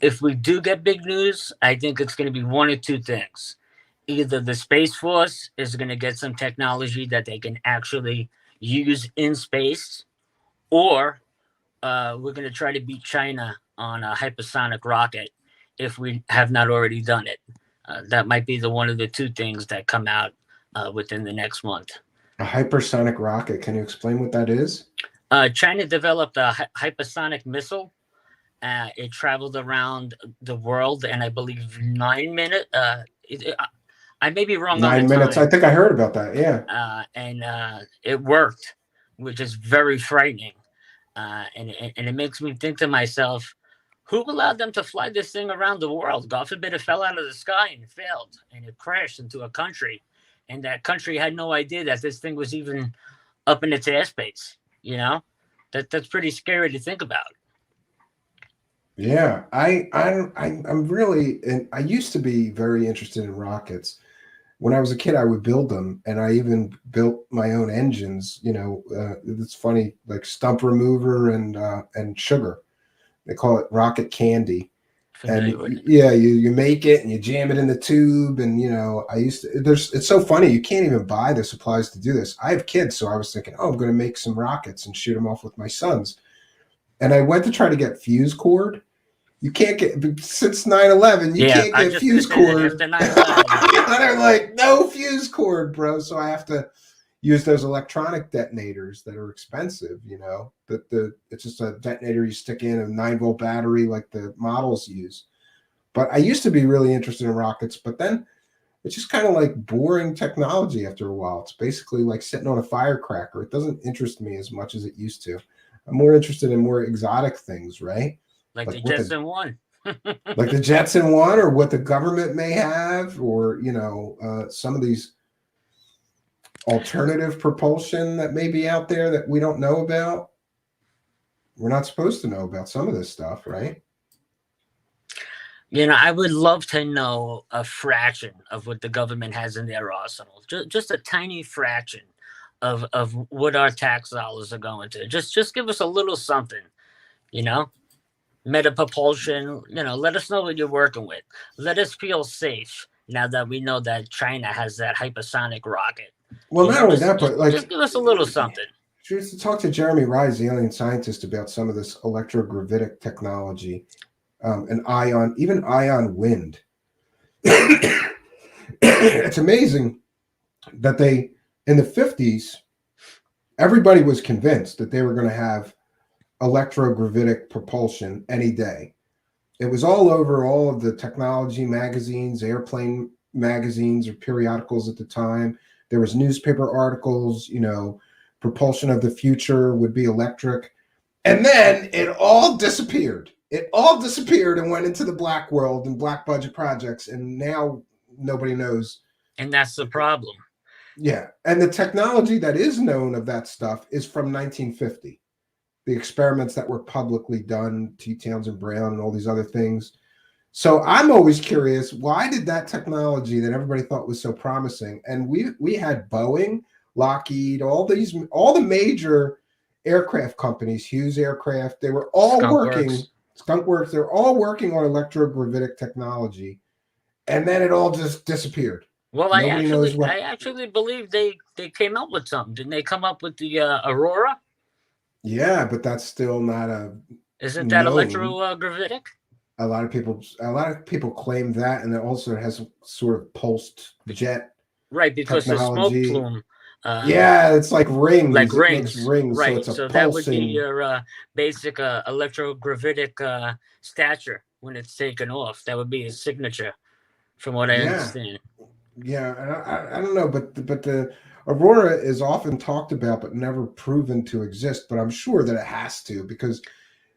Speaker 2: if we do get big news, I think it's going to be one or two things. Either the Space Force is going to get some technology that they can actually use in space, or we're going to try to beat China on a hypersonic rocket if we have not already done it. That might be the one of the two things that come out within the next month.
Speaker 1: A hypersonic rocket. Can you explain what that is?
Speaker 2: China developed a hypersonic missile. It traveled around the world, and I believe 9 minutes. I may be wrong.
Speaker 1: 9 minutes. I think I heard about that. Yeah.
Speaker 2: And it worked, which is very frightening. And it makes me think to myself, who allowed them to fly this thing around the world? God forbid it fell out of the sky and failed, and it crashed into a country, and that country had no idea that this thing was even up in its airspace. You know, that's pretty scary to think about.
Speaker 1: Yeah, I'm really, and I used to be very interested in rockets. When I was a kid, I would build them, and I even built my own engines. It's funny, like stump remover and sugar. They call it rocket candy. And yeah, you make it and you jam it in the tube. And it's so funny, you can't even buy the supplies to do this. I have kids, so I was thinking, I'm going to make some rockets and shoot them off with my sons. And I went to try to get fuse cord. You can't get, since 9/11, you can't get fuse cord. And I'm like, no fuse cord, bro. So I have to use those electronic detonators that are expensive. It's just a detonator you stick in a 9-volt battery like the models use. But I used to be really interested in rockets, but then it's just kind of like boring technology after a while. It's basically like sitting on a firecracker. It doesn't interest me as much as it used to. I'm more interested in more exotic things, right?
Speaker 2: Like the Jetson 1.
Speaker 1: Like the Jetson 1, or what the government may have, or, some of these alternative propulsion that may be out there that we don't know about. We're not supposed to know about some of this stuff, right?
Speaker 2: I would love to know a fraction of what the government has in their arsenal. Just a tiny fraction of what our tax dollars are going to. Just give us a little something, Meta propulsion, let us know what you're working with. Let us feel safe now that we know that China has that hypersonic rocket.
Speaker 1: Well, not only that, but
Speaker 2: just give us a little something.
Speaker 1: She used to talk to Jeremy Rise, the alien scientist, about some of this electrogravitic technology, and ion wind. It's amazing that in the 50s, everybody was convinced that they were going to have electrogravitic propulsion any day. It was all over all of the technology magazines, airplane magazines or periodicals at the time. There was newspaper articles, propulsion of the future would be electric. And then it all disappeared. It all disappeared and went into the black world and black budget projects. And now nobody knows. And
Speaker 2: that's the problem.
Speaker 1: Yeah. And the technology that is known of that stuff is from 1950. The experiments that were publicly done, T. Townsend Brown and all these other things. So I'm always curious, why did that technology that everybody thought was so promising, and we had Boeing, Lockheed, all the major aircraft companies, Hughes Aircraft, they were all Skunk Works, they're all working on electrogravitic technology, and then it all just disappeared.
Speaker 2: Well, I actually believe they came up with something. Didn't they come up with the Aurora?
Speaker 1: Yeah, but that's still not
Speaker 2: Isn't that electrogravitic?
Speaker 1: A lot of people claim that, and it also has sort of pulsed jet.
Speaker 2: Right, because
Speaker 1: technology.
Speaker 2: The smoke plume.
Speaker 1: Yeah, it's like rings.
Speaker 2: Like rings.
Speaker 1: Right.
Speaker 2: So that would be your basic electrogravitic stature when it's taken off. That would be his signature, from what I understand.
Speaker 1: Yeah, and I don't know, but the Aurora is often talked about but never proven to exist. But I'm sure that it has to, because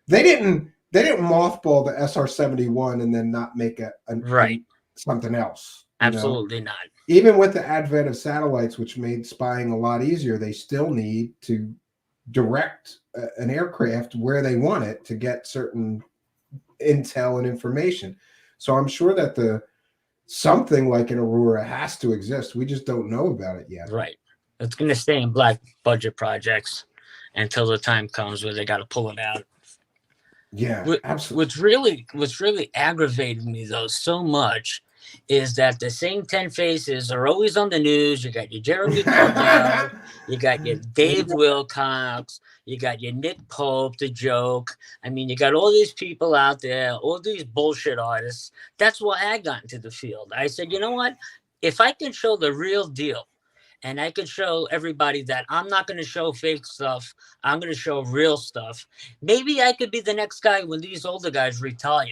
Speaker 1: they didn't mothball the SR-71 and then not make something else.
Speaker 2: Absolutely not.
Speaker 1: Even with the advent of satellites, which made spying a lot easier, they still need to direct an aircraft where they want it to get certain intel and information. So I'm sure that the something like an Aurora has to exist. We just don't know about it yet.
Speaker 2: Right. It's going to stay in black budget projects until the time comes where they got to pull it out.
Speaker 1: Yeah,
Speaker 2: absolutely. What's really aggravated me though so much is that the same 10 faces are always on the news. You got your Jeremy Corbell, you got your Dave Wilcox, you got your Nick Pope, the joke. I mean, you got all these people out there, all these bullshit artists. That's why I got into the field. I said, you know what? If I can show the real deal, and I could show everybody that I'm not going to show fake stuff. I'm going to show real stuff. Maybe I could be the next guy when these older guys retire.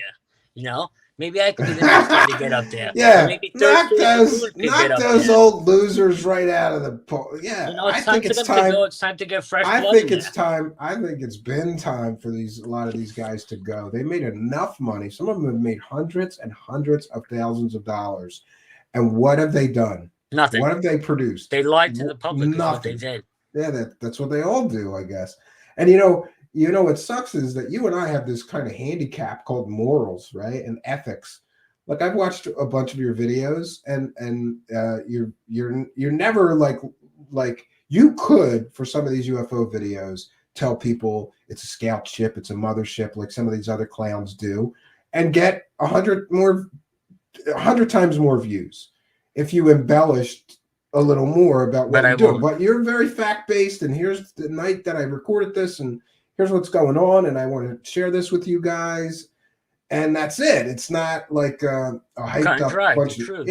Speaker 2: You know, maybe I could be the next guy to get up there.
Speaker 1: Yeah,
Speaker 2: maybe
Speaker 1: knock those old losers right out of the poll. Yeah,
Speaker 2: you know, it's time for them to go. It's time to get fresh blood.
Speaker 1: I think it's time. I think it's been time for a lot of these guys to go. They made enough money. Some of them have made hundreds and hundreds of thousands of dollars. And what have they done?
Speaker 2: Nothing.
Speaker 1: What have they produced?
Speaker 2: They lied to the public.
Speaker 1: Nothing.
Speaker 2: What they did.
Speaker 1: Yeah, that's what they all do, I guess. And you know what sucks is that you and I have this kind of handicap called morals, right, and ethics. Like I've watched a bunch of your videos, and you're never like you could for some of these UFO videos tell people it's a scout ship, it's a mothership, like some of these other clowns do, and get 100 times more views if you embellished a little more about what you're doing. But you're very fact-based, and here's the night that I recorded this, and here's what's going on, and I want to share this with you guys. And that's it. It's not like a hyped up bunch of,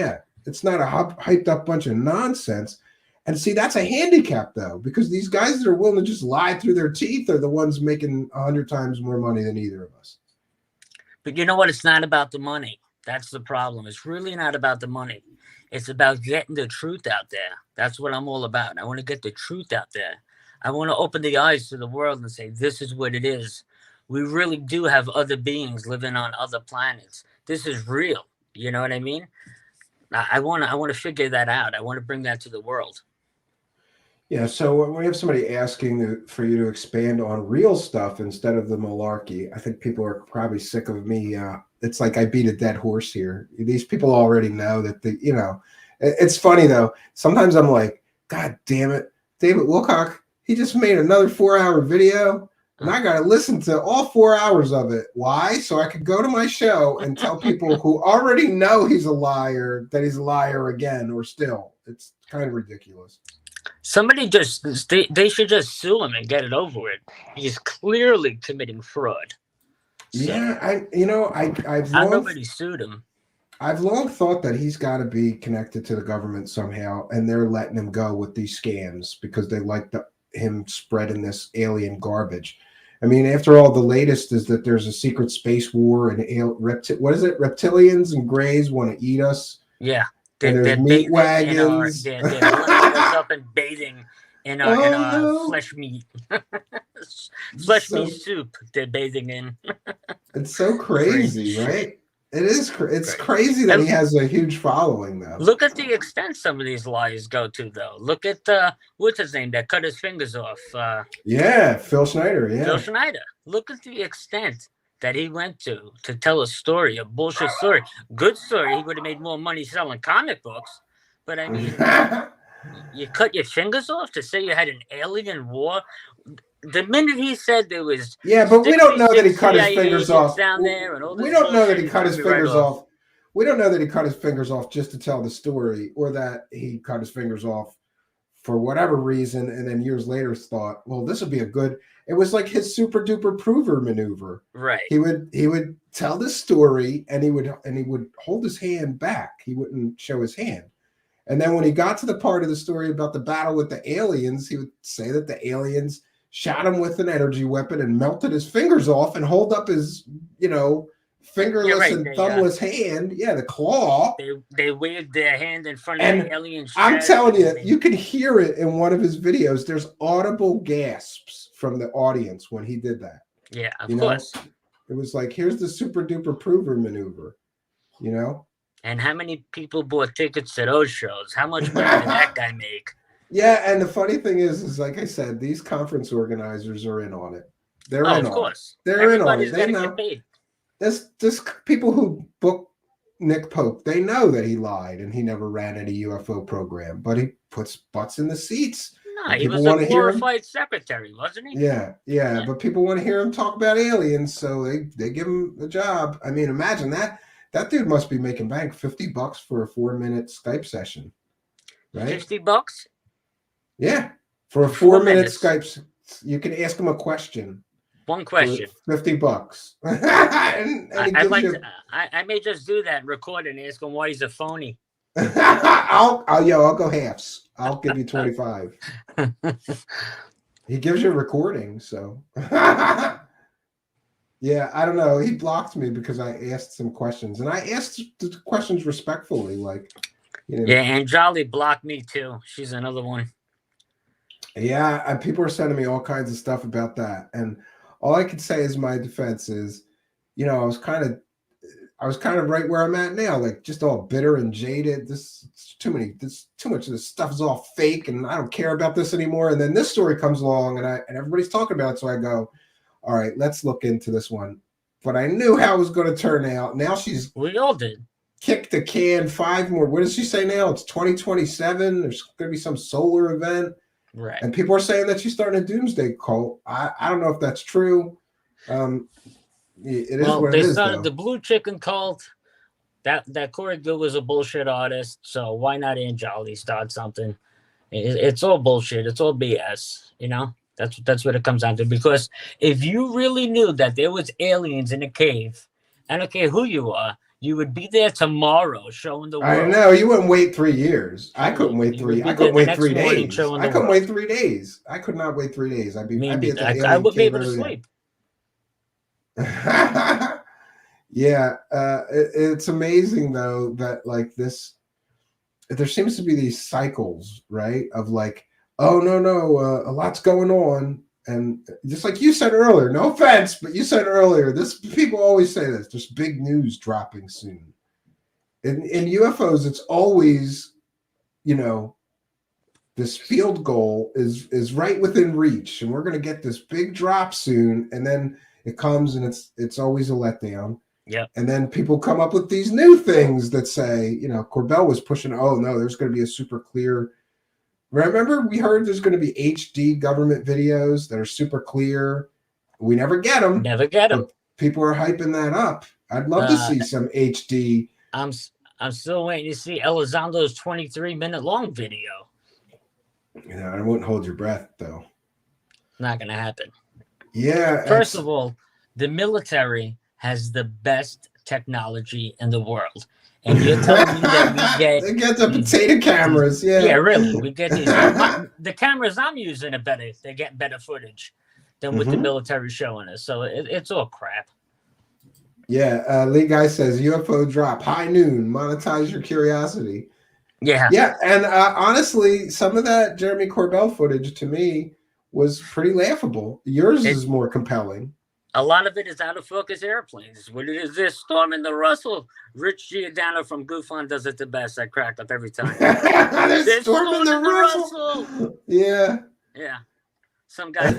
Speaker 1: it's not a hyped up bunch of nonsense. And see, that's a handicap though, because these guys that are willing to just lie through their teeth are the ones making 100 times more money than either of us.
Speaker 2: But you know what? It's not about the money. That's the problem. It's really not about the money. It's about getting the truth out there. That's what I'm all about. I want to get the truth out there. I want to open the eyes to the world and say, this is what it is. We really do have other beings living on other planets. This is real. You know what I mean? I want to figure that out. I want to bring that to the world.
Speaker 1: Yeah, so we have somebody asking for you to expand on real stuff instead of the malarkey. I think people are probably sick of me. It's like I beat a dead horse here. These people already know that it's funny though. Sometimes I'm like, God damn it, David Wilcock, he just made another 4-hour video and I got to listen to all 4 hours of it. Why? So I could go to my show and tell people who already know he's a liar that he's a liar again or still. It's kind of ridiculous.
Speaker 2: Somebody they should just sue him and get it over with. He's clearly committing fraud.
Speaker 1: So, yeah,
Speaker 2: nobody sued him.
Speaker 1: I've long thought that he's got to be connected to the government somehow, and they're letting him go with these scams because they like him spreading this alien garbage. I mean, after all, the latest is that there's a secret space war and what is it? Reptilians and Greys want to eat us.
Speaker 2: Yeah.
Speaker 1: There's meat wagons.
Speaker 2: They're us up and bathing in our flesh meat. Meat soup they're bathing in.
Speaker 1: It's so crazy, right? It is. It's crazy that he has a huge following, though.
Speaker 2: Look at the extent some of these lies go to, though. Look at what's his name that cut his fingers off.
Speaker 1: Phil Schneider. Yeah,
Speaker 2: Phil Schneider. Look at the extent that he went to tell a story, a bullshit story. Good story. He would have made more money selling comic books. But I mean, you cut your fingers off to say you had an alien war. The minute he said there was,
Speaker 1: but we don't know that he cut his fingers off
Speaker 2: down there, and all this
Speaker 1: we don't know that he cut his fingers off. We don't know that he cut his fingers off just to tell the story, or that he cut his fingers off for whatever reason, and then years later thought, well, this would be a good. It was like his super duper prover maneuver.
Speaker 2: Right.
Speaker 1: He would tell the story, and he would hold his hand back. He wouldn't show his hand. And then when he got to the part of the story about the battle with the aliens, he would say that the aliens shot him with an energy weapon and melted his fingers off and hold up his, fingerless and thumbless hand. Yeah, the claw.
Speaker 2: They waved their hand in front of the alien.
Speaker 1: I'm telling you, you can hear it in one of his videos. There's audible gasps from the audience when he did that.
Speaker 2: Yeah, of course.
Speaker 1: It was like, here's the super duper prover maneuver,
Speaker 2: And how many people bought tickets to those shows? How much money did that guy make?
Speaker 1: Yeah, and the funny thing is like I said, these conference organizers are in on it. They're in on it. They're in on it. They know. This people who book Nick Pope. They know that he lied and he never ran any UFO program, but he puts butts in the seats.
Speaker 2: No, he was a glorified secretary, wasn't he?
Speaker 1: Yeah. But people want to hear him talk about aliens, so they give him a job. I mean, imagine that. That dude must be making bank. $50 for a 4-minute Skype session, right?
Speaker 2: $50?
Speaker 1: Yeah, for a 4-minute Skype. You can ask him a question.
Speaker 2: One question.
Speaker 1: $50.
Speaker 2: I may just do that and record and ask him why he's a phony.
Speaker 1: I'll go halves. I'll give you 25. He gives you a recording, so yeah, I don't know. He blocked me because I asked some questions, and I asked the questions respectfully, like,
Speaker 2: Yeah, and Jolly blocked me too. She's another one.
Speaker 1: Yeah, and people are sending me all kinds of stuff about that, and all I can say is my defense is, I was kind of right where I'm at now, like just all bitter and jaded. Too much of this stuff is all fake, and I don't care about this anymore. And then this story comes along, and everybody's talking about it, so I go, all right, let's look into this one. But I knew how it was going to turn out. Now
Speaker 2: we all did.
Speaker 1: Kicked the can 5 more. What does she say now? It's 2027. There's going to be some solar event.
Speaker 2: Right.
Speaker 1: And people are saying that she's starting a doomsday cult. I don't know if that's true. It is what it is. They started
Speaker 2: the Blue Chicken cult. That Corey Good was a bullshit artist. So why not Anjali start something? It's all bullshit. It's all BS. That's what it comes down to. Because if you really knew that there was aliens in a cave, I don't care who you are, you would be there tomorrow showing the world.
Speaker 1: I know. You wouldn't wait 3 years. I couldn't wait 3. I couldn't wait 3 days. I couldn't wait 3 days. I could not wait 3 days. I'd be
Speaker 2: I would be able to sleep.
Speaker 1: Yeah. It's amazing though that like this, there seems to be these cycles, right? Of like, oh no, a lot's going on. And just like you said earlier, no offense, but you said earlier, people always say this, there's big news dropping soon. In UFOs, it's always, this field goal is right within reach, and we're going to get this big drop soon, and then it comes and it's always a letdown.
Speaker 2: Yeah.
Speaker 1: And then people come up with these new things that say, Corbell was pushing, oh no, there's going to be a super clear. Remember, we heard there's going to be HD government videos that are super clear. We never get them.
Speaker 2: Never get them.
Speaker 1: People are hyping that up. I'd love to see some HD.
Speaker 2: I'm still waiting to see Elizondo's 23-minute long video.
Speaker 1: I wouldn't hold your breath, though.
Speaker 2: Not going to happen.
Speaker 1: Yeah.
Speaker 2: First of all, the military has the best technology in the world. And you're telling me that
Speaker 1: they get the potato cameras, yeah.
Speaker 2: Yeah, really. We get these. The cameras I'm using they get better footage than what the military showing us. So it's all crap.
Speaker 1: Yeah, Lee Guy says UFO drop high noon. Monetize your curiosity.
Speaker 2: Yeah,
Speaker 1: and honestly, some of that Jeremy Corbell footage to me was pretty laughable. Yours is more compelling.
Speaker 2: A lot of it is out of focus airplanes. What is this? Storming the Russell. Rich Giordano from Goofon does it the best. I crack up every time.
Speaker 1: They're storming the Russell. Yeah.
Speaker 2: Some guy.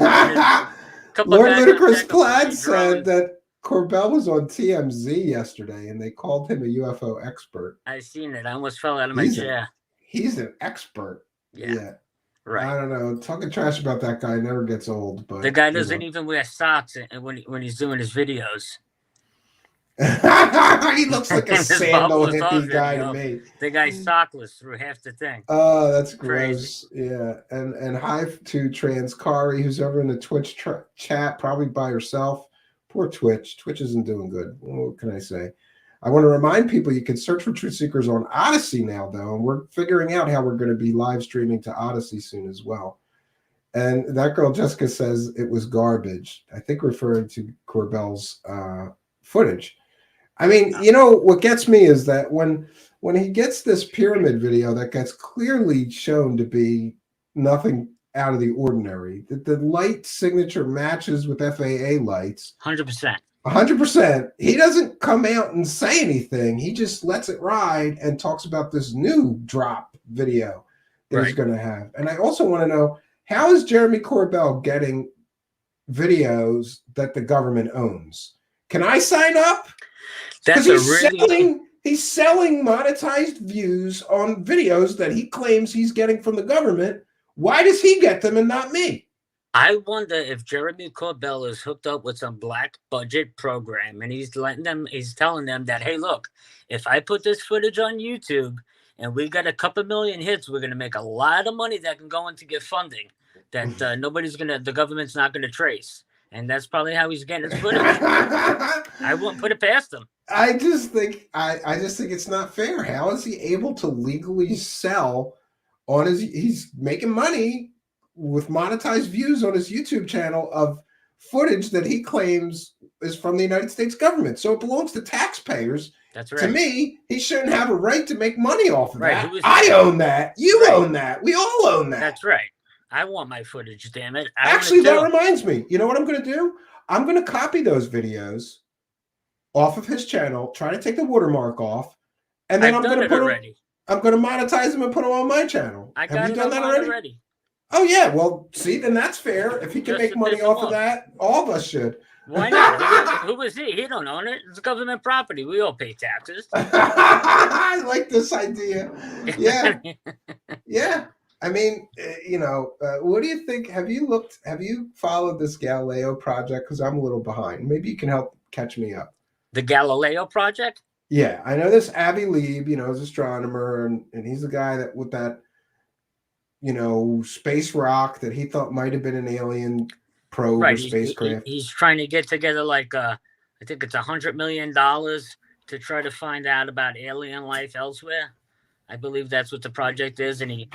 Speaker 1: Lord Ludicrous Clad said that Corbell was on TMZ yesterday, and they called him a UFO expert.
Speaker 2: I seen it. I almost fell out of my chair.
Speaker 1: He's an expert. Yeah.
Speaker 2: Right.
Speaker 1: I don't know. Talking trash about that guy never gets old. But
Speaker 2: the guy doesn't even wear socks when he's doing his videos.
Speaker 1: He looks like a sandal hippie guy to me.
Speaker 2: The guy's sockless through half the thing.
Speaker 1: Oh, that's gross. Crazy. Yeah, and hi to Trans Kari, who's over in the Twitch chat, probably by herself. Poor Twitch. Twitch isn't doing good. What can I say? I want to remind people you can search for Truthseekers on Odyssey now, though, and we're figuring out how we're going to be live streaming to Odyssey soon as well. And that girl, Jessica, says it was garbage. I think referring to Corbell's footage. I mean, what gets me is that when he gets this pyramid video that gets clearly shown to be nothing out of the ordinary, that the light signature matches with FAA lights.
Speaker 2: 100%.
Speaker 1: 100%. He doesn't come out and say anything. He just lets it ride and talks about this new drop video that he's going to have. And I also want to know, how is Jeremy Corbell getting videos that the government owns? Can I sign up?
Speaker 2: That's
Speaker 1: he's selling He's selling monetized views on videos that he claims he's getting from the government. Why does he get them and not me?
Speaker 2: I wonder if Jeremy Corbell is hooked up with some black budget program and he's telling them that, hey, look, if I put this footage on YouTube and we got a couple million hits, we're going to make a lot of money that can go in to get funding that the government's not going to trace. And that's probably how he's getting his footage. I wouldn't put it past him.
Speaker 1: I just think it's not fair. How is he able to legally sell on he's making money with monetized views on his YouTube channel of footage that he claims is from the United States government. So it belongs to taxpayers.
Speaker 2: That's right.
Speaker 1: To me, he shouldn't have a right to make money off of that. I own that. You own that. We all own that.
Speaker 2: That's right. I want my footage, damn it.
Speaker 1: Actually, that reminds me. You know what I'm going to do? I'm going to copy those videos off of his channel, try to take the watermark off, and then I'm going to monetize them and put them on my channel. Have you done that already? Oh, yeah. Well, see, then that's fair. If he can make money off of that, all of us should.
Speaker 2: Why not? Who was he? He don't own it. It's government property. We all pay taxes.
Speaker 1: I like this idea. Yeah. Yeah. I mean, what do you think? Have you followed this Galileo project? Because I'm a little behind. Maybe you can help catch me up.
Speaker 2: The Galileo project?
Speaker 1: Yeah. I know this Avi Lieb, is an astronomer, and he's the guy that with that, space rock that he thought might have been an alien probe or spacecraft.
Speaker 2: He's trying to get together I think it's $100 million to try to find out about alien life elsewhere. I believe that's what the project is. And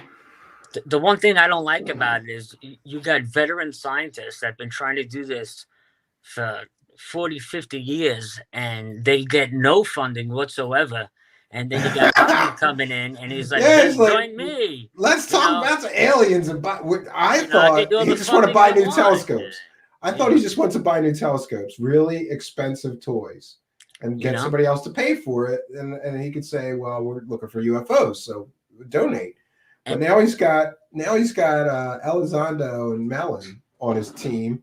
Speaker 2: the one thing I don't like about it is you got veteran scientists that have been trying to do this for 40, 50 years, and they get no funding whatsoever. And then you got Biden coming in, and he's like, join me.
Speaker 1: Let's talk about the aliens. I thought he just wanted to buy new telescopes. I thought he just wants to buy new telescopes, really expensive toys, and get somebody else to pay for it. And he could say, well, we're looking for UFOs, so donate. But now he's got Elizondo and Mellon on his team,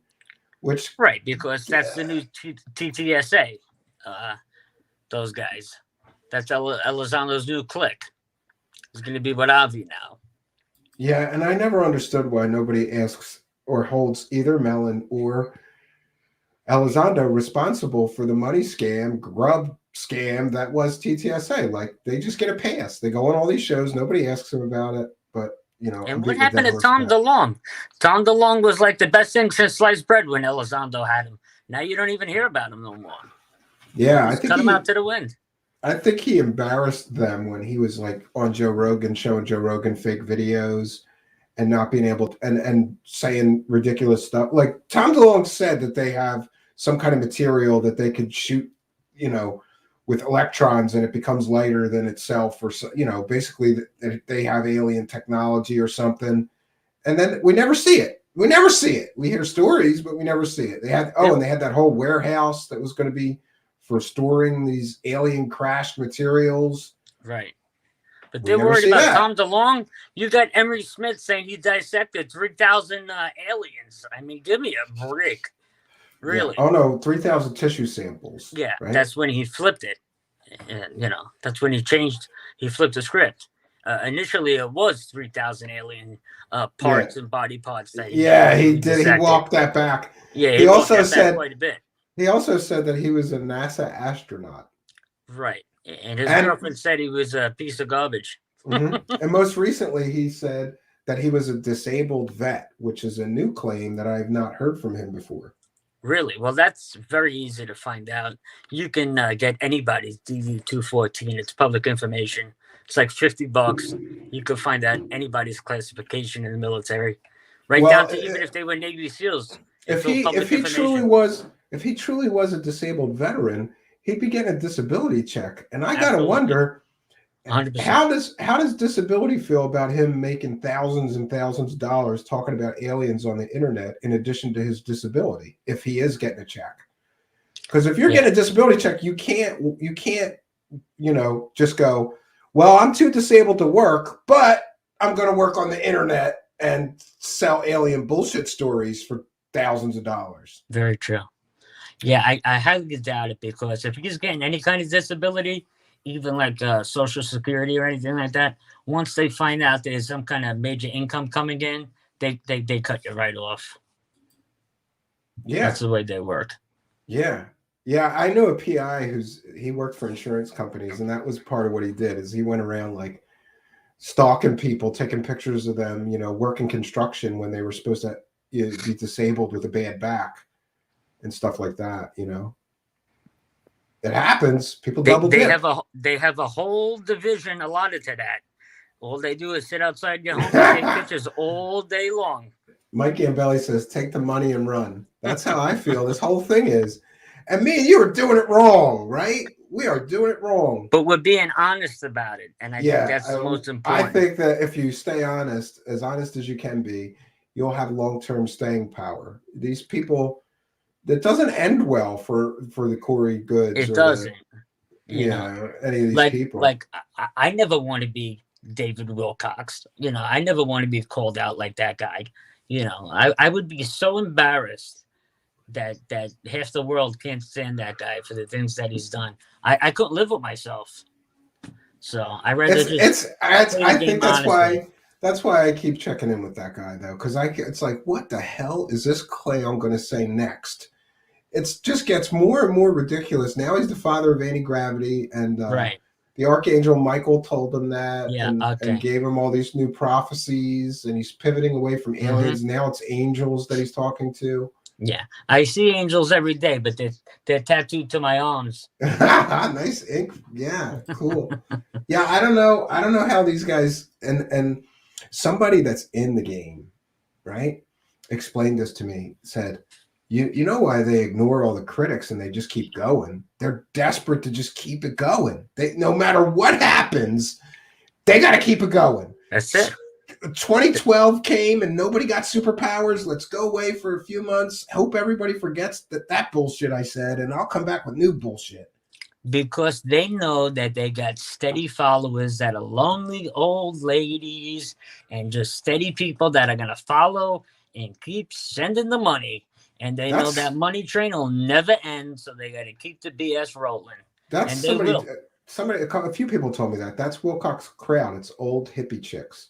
Speaker 2: because that's the new TTSA. Those guys. That's Elizondo's new clique. It's going to be with Avi now.
Speaker 1: Yeah, and I never understood why nobody asks or holds either Mellon or Elizondo responsible for the money scam, grub scam that was TTSA. Like, they just get a pass. They go on all these shows. Nobody asks them about it. But,
Speaker 2: And what happened to Tom DeLonge? Tom DeLonge was like the best thing since sliced bread when Elizondo had him. Now you don't even hear about him no more.
Speaker 1: Yeah, I think
Speaker 2: cut him out to the wind.
Speaker 1: I think he embarrassed them when he was like on Joe Rogan, showing Joe Rogan fake videos and not being able to, and saying ridiculous stuff. Like Tom DeLonge said that they have some kind of material that they could shoot, with electrons and it becomes lighter than itself, or basically that they have alien technology or something. And then we never see it. We hear stories, but we never see it. They had that whole warehouse that was going to be for storing these alien crashed materials.
Speaker 2: Right. But they're worried about Tom DeLonge. You got Emery Smith saying he dissected 3,000 aliens. I mean, give me a break. Really?
Speaker 1: Yeah. Oh, no, 3,000 tissue samples.
Speaker 2: Yeah,
Speaker 1: right?
Speaker 2: That's when he flipped it. That's when he flipped the script. Initially, it was 3,000 alien parts and body parts. That he did. He walked that back. Yeah,
Speaker 1: he also said
Speaker 2: quite a bit.
Speaker 1: He also said that he was a NASA astronaut.
Speaker 2: Right. And his girlfriend said he was a piece of garbage.
Speaker 1: Mm-hmm. And most recently, he said that he was a disabled vet, which is a new claim that I've not heard from him before.
Speaker 2: Really? Well, that's very easy to find out. You can get anybody's DD-214. It's public information. It's like $50. You can find out anybody's classification in the military. Down to even if they were Navy SEALs.
Speaker 1: If he truly was a disabled veteran, he'd be getting a disability check. And I gotta wonder,
Speaker 2: 100%.
Speaker 1: how does disability feel about him making thousands and thousands of dollars talking about aliens on the internet in addition to his disability, if he is getting a check? Because if you're getting a disability check, you can't just go, well, I'm too disabled to work, but I'm going to work on the internet and sell alien bullshit stories for thousands of dollars.
Speaker 2: Very true. Yeah, I highly doubt it, because if he's getting any kind of disability, even like Social Security or anything like that. Once they find out there's some kind of major income coming in, they cut you right off.
Speaker 1: Yeah,
Speaker 2: that's the way they work.
Speaker 1: Yeah. I know a PI he worked for insurance companies, and that was part of what he did. Is he went around like stalking people, taking pictures of them, working construction when they were supposed to be disabled with a bad back and stuff like that. It happens. People double dip.
Speaker 2: They have a whole division allotted to that. All they do is sit outside your home and take pictures all day long.
Speaker 1: Mike Gambelli says, "Take the money and run." That's how I feel this whole thing is. And me and you are doing it wrong, right? We are doing it wrong.
Speaker 2: But we're being honest about it. And I think that's the most important.
Speaker 1: I think that if you stay honest as you can be, you'll have long-term staying power. These people, that doesn't end well for the Corey Goods.
Speaker 2: It doesn't.
Speaker 1: Any of these people.
Speaker 2: Like, I never want to be David Wilcox. I never want to be called out like that guy. I would be so embarrassed that half the world can't stand that guy for the things that he's done. I couldn't live with myself. So I rather
Speaker 1: I think that's why I keep checking in with that guy though, because it's like, what the hell is this clown going to say next? It just gets more and more ridiculous. Now he's the father of anti-gravity, and
Speaker 2: right.
Speaker 1: The Archangel Michael told him that,
Speaker 2: and
Speaker 1: gave him all these new prophecies, and he's pivoting away from aliens. Mm-hmm. Now it's angels that he's talking to.
Speaker 2: Yeah, I see angels every day, but they're tattooed to my arms.
Speaker 1: Nice ink. Yeah, cool. Yeah, I don't know how these guys and somebody that's in the game, right, explained this to me. Said, you know why they ignore all the critics and they just keep going? They're desperate to just keep it going. No matter what happens, they got to keep it going.
Speaker 2: That's it.
Speaker 1: 2012 came and nobody got superpowers. Let's go away for a few months. Hope everybody forgets that bullshit I said, and I'll come back with new bullshit.
Speaker 2: Because they know that they got steady followers that are lonely old ladies and just steady people that are going to follow and keep sending the money. And they know that money train will never end, so they got to keep the BS rolling.
Speaker 1: That's a few people told me that. That's Wilcox's crowd. It's old hippie chicks.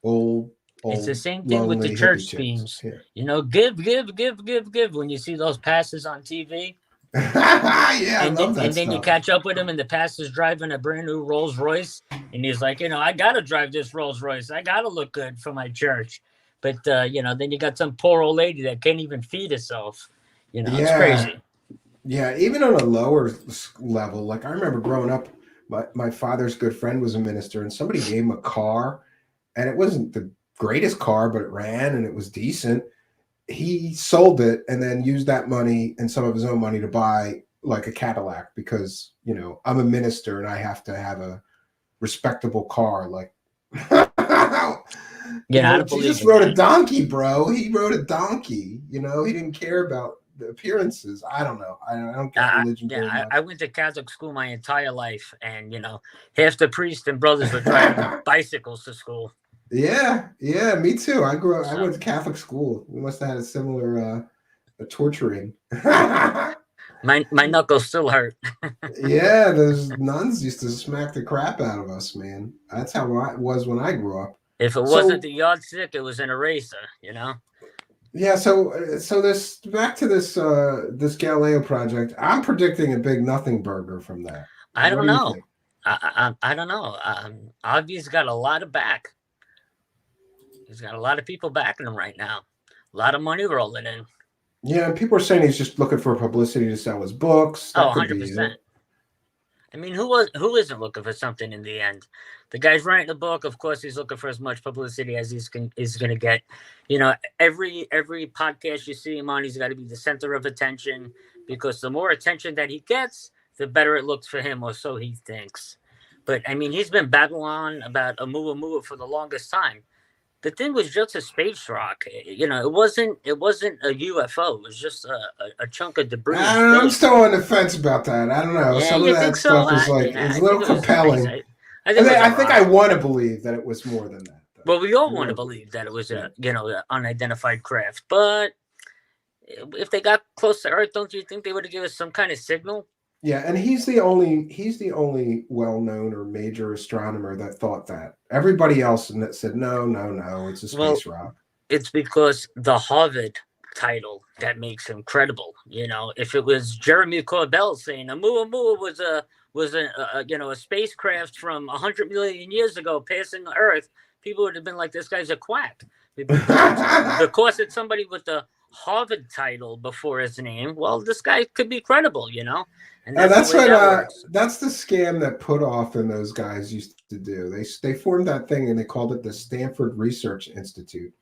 Speaker 1: Old,
Speaker 2: it's the same thing with the church schemes. Yeah. Give when you see those pastors on TV.
Speaker 1: And
Speaker 2: then you catch up with him, and the pastor's driving a brand new Rolls Royce, and he's like, I gotta drive this Rolls Royce. I gotta look good for my church. But then you got some poor old lady that can't even feed herself. It's crazy.
Speaker 1: Yeah, even on a lower level, like I remember growing up, my father's good friend was a minister, and somebody gave him a car. And it wasn't the greatest car, but it ran and it was decent. He sold it and then used that money and some of his own money to buy like a Cadillac because, I'm a minister and I have to have a respectable car. Like, he just rode a donkey, bro. He rode a donkey. He didn't care about the appearances. I don't know. I don't get religion.
Speaker 2: I went to Catholic school my entire life, and half the priests and brothers were driving bicycles to school.
Speaker 1: Yeah, me too. I went to Catholic school. We must have had a similar torturing.
Speaker 2: My knuckles still hurt.
Speaker 1: Yeah, those nuns used to smack the crap out of us, man. That's how it was when I grew up.
Speaker 2: If it wasn't the yardstick, it was an eraser,
Speaker 1: Yeah, so this back to this Galileo project. I'm predicting a big nothing burger from that.
Speaker 2: I don't know. I don't know. Avi's got a lot of back. He's got a lot of people backing him right now. A lot of money rolling in.
Speaker 1: Yeah, and people are saying he's just looking for publicity to sell his books.
Speaker 2: That 100%. I mean, who isn't looking for something in the end? The guy's writing a book. Of course, he's looking for as much publicity as he's going to get. Every podcast you see him on, he's got to be the center of attention, because the more attention that he gets, the better it looks for him, or so he thinks. But I mean, he's been babbling on about Oumuamua for the longest time. The thing was just a space rock. It wasn't a UFO. It was just a chunk of debris.
Speaker 1: I'm still on the fence about that. I don't know.
Speaker 2: Yeah,
Speaker 1: some of that stuff is like it's a little compelling. I think I want to believe that it was more than that. Though.
Speaker 2: Well, we all want to believe that it was an unidentified craft. But if they got close to Earth, don't you think they would have given us some kind of signal?
Speaker 1: Yeah, and he's the only well-known or major astronomer that thought that. Everybody else said no, it's a space rock.
Speaker 2: It's because the Harvard title that makes him credible. If it was Jeremy Corbell saying Oumuamua was a spacecraft from 100 million years ago passing the Earth, people would have been like, this guy's a quack. Because it's somebody with the Harvard title before his name, well, this guy could be credible, and that's the way that works.
Speaker 1: That's the scam that Puthoff and those guys used to do. They formed that thing and they called it the Stanford Research Institute,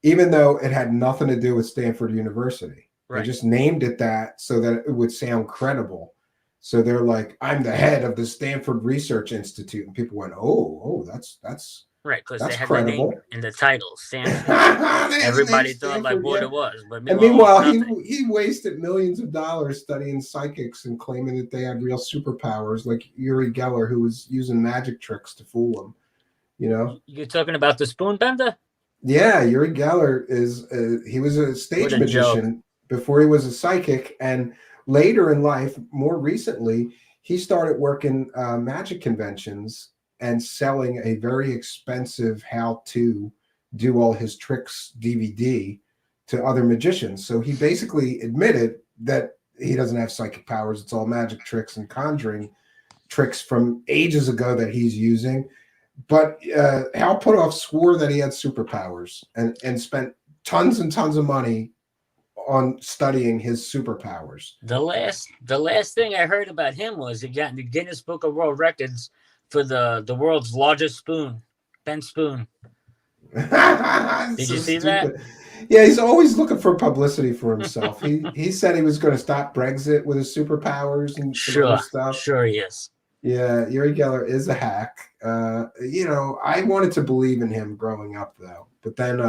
Speaker 1: even though it had nothing to do with Stanford University. Right. They just named it that so that it would sound credible. So they're like, I'm the head of the Stanford Research Institute, and people went, oh, that's
Speaker 2: right, because they had
Speaker 1: credible.
Speaker 2: The name in the title, Stanford. Everybody thought like what it was, but
Speaker 1: meanwhile he wasted millions of dollars studying psychics and claiming that they had real superpowers, like Uri Geller, who was using magic tricks to fool them.
Speaker 2: You're talking about the spoon bender?
Speaker 1: Yeah, Uri Geller he was a stage magician before he was a psychic, and later in life, more recently, he started working magic conventions and selling a very expensive how to do all his tricks DVD to other magicians. So he basically admitted that he doesn't have psychic powers. It's all magic tricks and conjuring tricks from ages ago that he's using. But Hal Puthoff swore that he had superpowers and spent tons and tons of money on studying his superpowers.
Speaker 2: The last thing I heard about him was he got in the Guinness Book of World Records for the world's largest spoon, bent spoon. Did you see that?
Speaker 1: Yeah, he's always looking for publicity for himself. He said he was going to stop Brexit with his superpowers and other stuff.
Speaker 2: Sure he is.
Speaker 1: Yeah, Uri Geller is a hack. I wanted to believe in him growing up, though. But then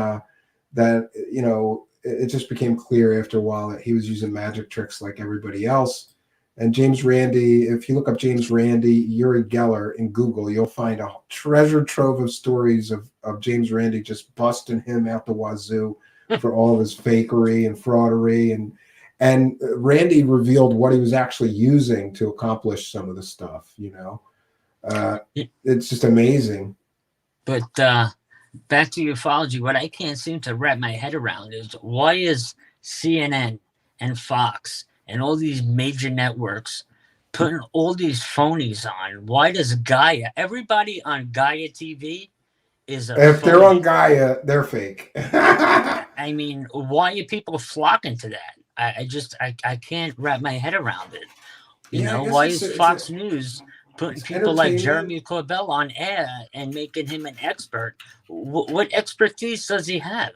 Speaker 1: it just became clear after a while that he was using magic tricks like everybody else. And James Randi, if you look up James Randi, Uri Geller in Google, you'll find a treasure trove of stories of James Randi just busting him out the wazoo for all of his fakery and fraudery. And Randi revealed what he was actually using to accomplish some of the stuff, It's just amazing.
Speaker 2: But back to ufology, what I can't seem to wrap my head around is why is CNN and Fox and all these major networks putting all these phonies on? Why does Gaia, everybody on Gaia TV is a
Speaker 1: If
Speaker 2: phony.
Speaker 1: They're on Gaia, they're fake.
Speaker 2: I mean, why are people flocking to that? I can't wrap my head around it. Why is Fox News putting people like Jeremy Corbell on air and making him an expert? What expertise does he have?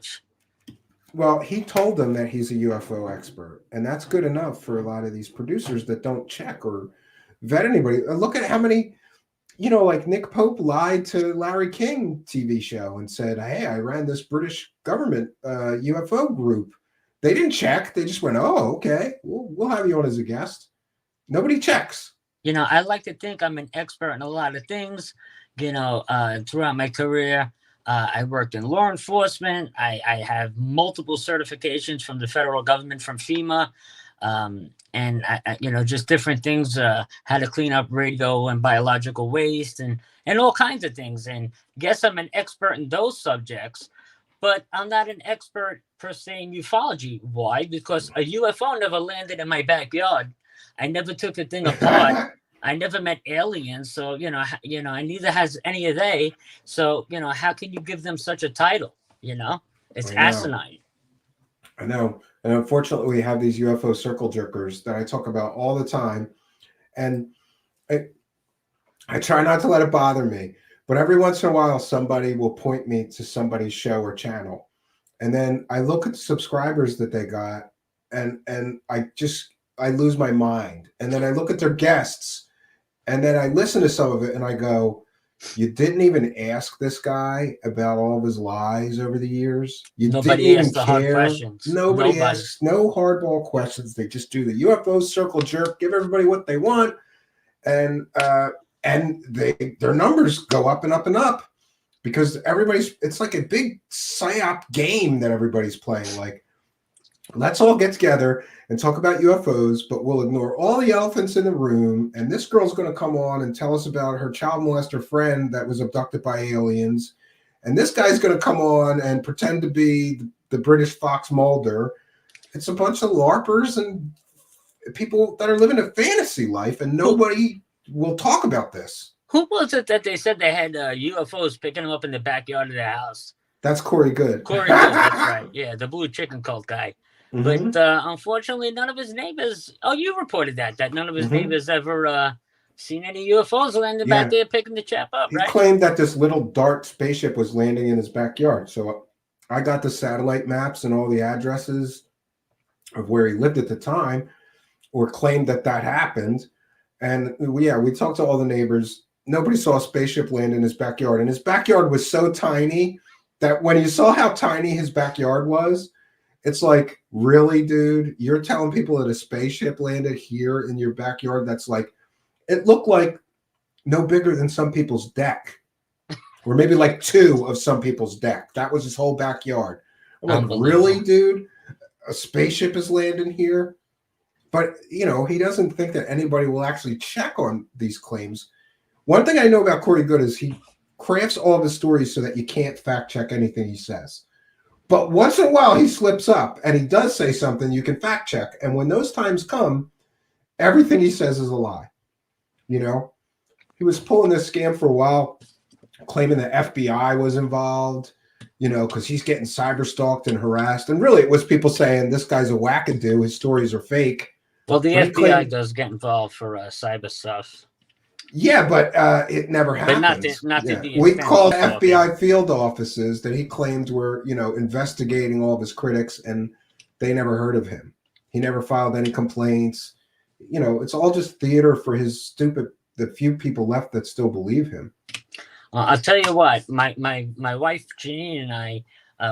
Speaker 1: Well, he told them that he's a UFO expert, and that's good enough for a lot of these producers that don't check or vet anybody. Look at how many, like Nick Pope lied to Larry King TV show and said, hey, I ran this British government UFO group. They didn't check. They just went, oh, okay, we'll have you on as a guest. Nobody checks.
Speaker 2: I like to think I'm an expert in a lot of things. Throughout my career, I worked in law enforcement. I have multiple certifications from the federal government, from FEMA, and just different things, how to clean up radio and biological waste and all kinds of things. And guess I'm an expert in those subjects, but I'm not an expert per se in ufology. Why? Because a UFO never landed in my backyard. I never took the thing apart. I never met aliens, so I neither has any of they. So how can you give them such a title? It's asinine.
Speaker 1: I know, and unfortunately, we have these UFO circle jerkers that I talk about all the time, and I try not to let it bother me. But every once in a while, somebody will point me to somebody's show or channel, and then I look at the subscribers that they got, and I lose my mind. And then I look at their guests. And then I listen to some of it and I go, you didn't even ask this guy about all of his lies over the years.
Speaker 2: Nobody asks the hard questions.
Speaker 1: Nobody asks no hardball questions. They just do the UFO circle jerk, give everybody what they want. And their numbers go up and up and up because it's like a big psyop game that everybody's playing. Like, Let's all get together and talk about UFOs, but we'll ignore all the elephants in the room. And this girl's going to come on and tell us about her child molester friend that was abducted by aliens. And this guy's going to come on and pretend to be the British Fox Mulder. It's a bunch of LARPers and people that are living a fantasy life, and nobody will talk about this.
Speaker 2: Who was it that they said they had UFOs picking them up in the backyard of their house?
Speaker 1: That's Corey Good.
Speaker 2: Corey Good, that's right. Yeah, the blue chicken cult guy. Mm-hmm. But unfortunately, none of his neighbors. Oh, you reported that none of his neighbors ever seen any UFOs landing back there picking the chap up, right?
Speaker 1: He claimed that this little DART spaceship was landing in his backyard. So I got the satellite maps and all the addresses of where he lived at the time, or claimed that happened. And we talked to all the neighbors. Nobody saw a spaceship land in his backyard. And his backyard was so tiny that when you saw how tiny his backyard was, it's like, really, dude? You're telling people that a spaceship landed here in your backyard? That's like, it looked like no bigger than some people's deck, or maybe like two of some people's deck. That was his whole backyard. I'm like, really, dude? A spaceship is landing here? But, you know, he doesn't think that anybody will actually check on these claims. One thing I know about Corey Good is he crafts all of his stories so that you can't fact check anything he says. But once in a while, he slips up and he does say something you can fact check. And when those times come, everything he says is a lie. You know, he was pulling this scam for a while, claiming the FBI was involved, you know, because he's getting cyber stalked and harassed. And really, it was people saying this guy's a wackadoo. His stories are fake.
Speaker 2: Well, the FBI does get involved for cyber stuff.
Speaker 1: Yeah, but it never happened. We called FBI field offices that he claimed were, you know, investigating all of his critics, and they never heard of him. He never filed any complaints. You know, it's all just theater for his the few people left that still believe him.
Speaker 2: I'll tell you what, my wife Janine and I,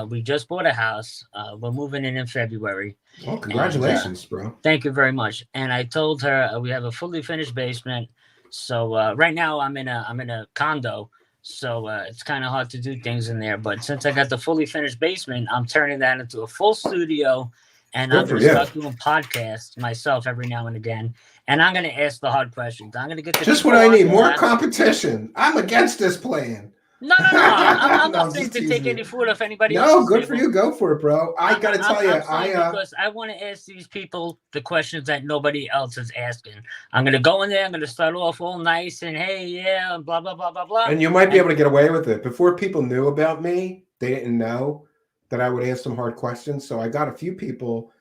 Speaker 2: we just bought a house. We're moving in February.
Speaker 1: Well, congratulations, bro.
Speaker 2: Thank you very much. And I told her we have a fully finished basement. So right now I'm in a condo, so it's kind of hard to do things in there. But since I got the fully finished basement, I'm turning that into a full studio, and I'm going to start doing podcasts myself every now and again. And I'm going to ask the hard questions. I'm going to get
Speaker 1: just what I need, more competition. I'm against this plan.
Speaker 2: No. I'm not saying to take any food off anybody.
Speaker 1: No, good for you. Go for it, bro. I got to tell you,
Speaker 2: because I want to ask these people the questions that nobody else is asking. I'm going to go in there. I'm going to start off all nice and hey, yeah, blah blah blah blah blah.
Speaker 1: And you might be able to get away with it. Before people knew about me, they didn't know that I would ask them hard questions. So I got a few people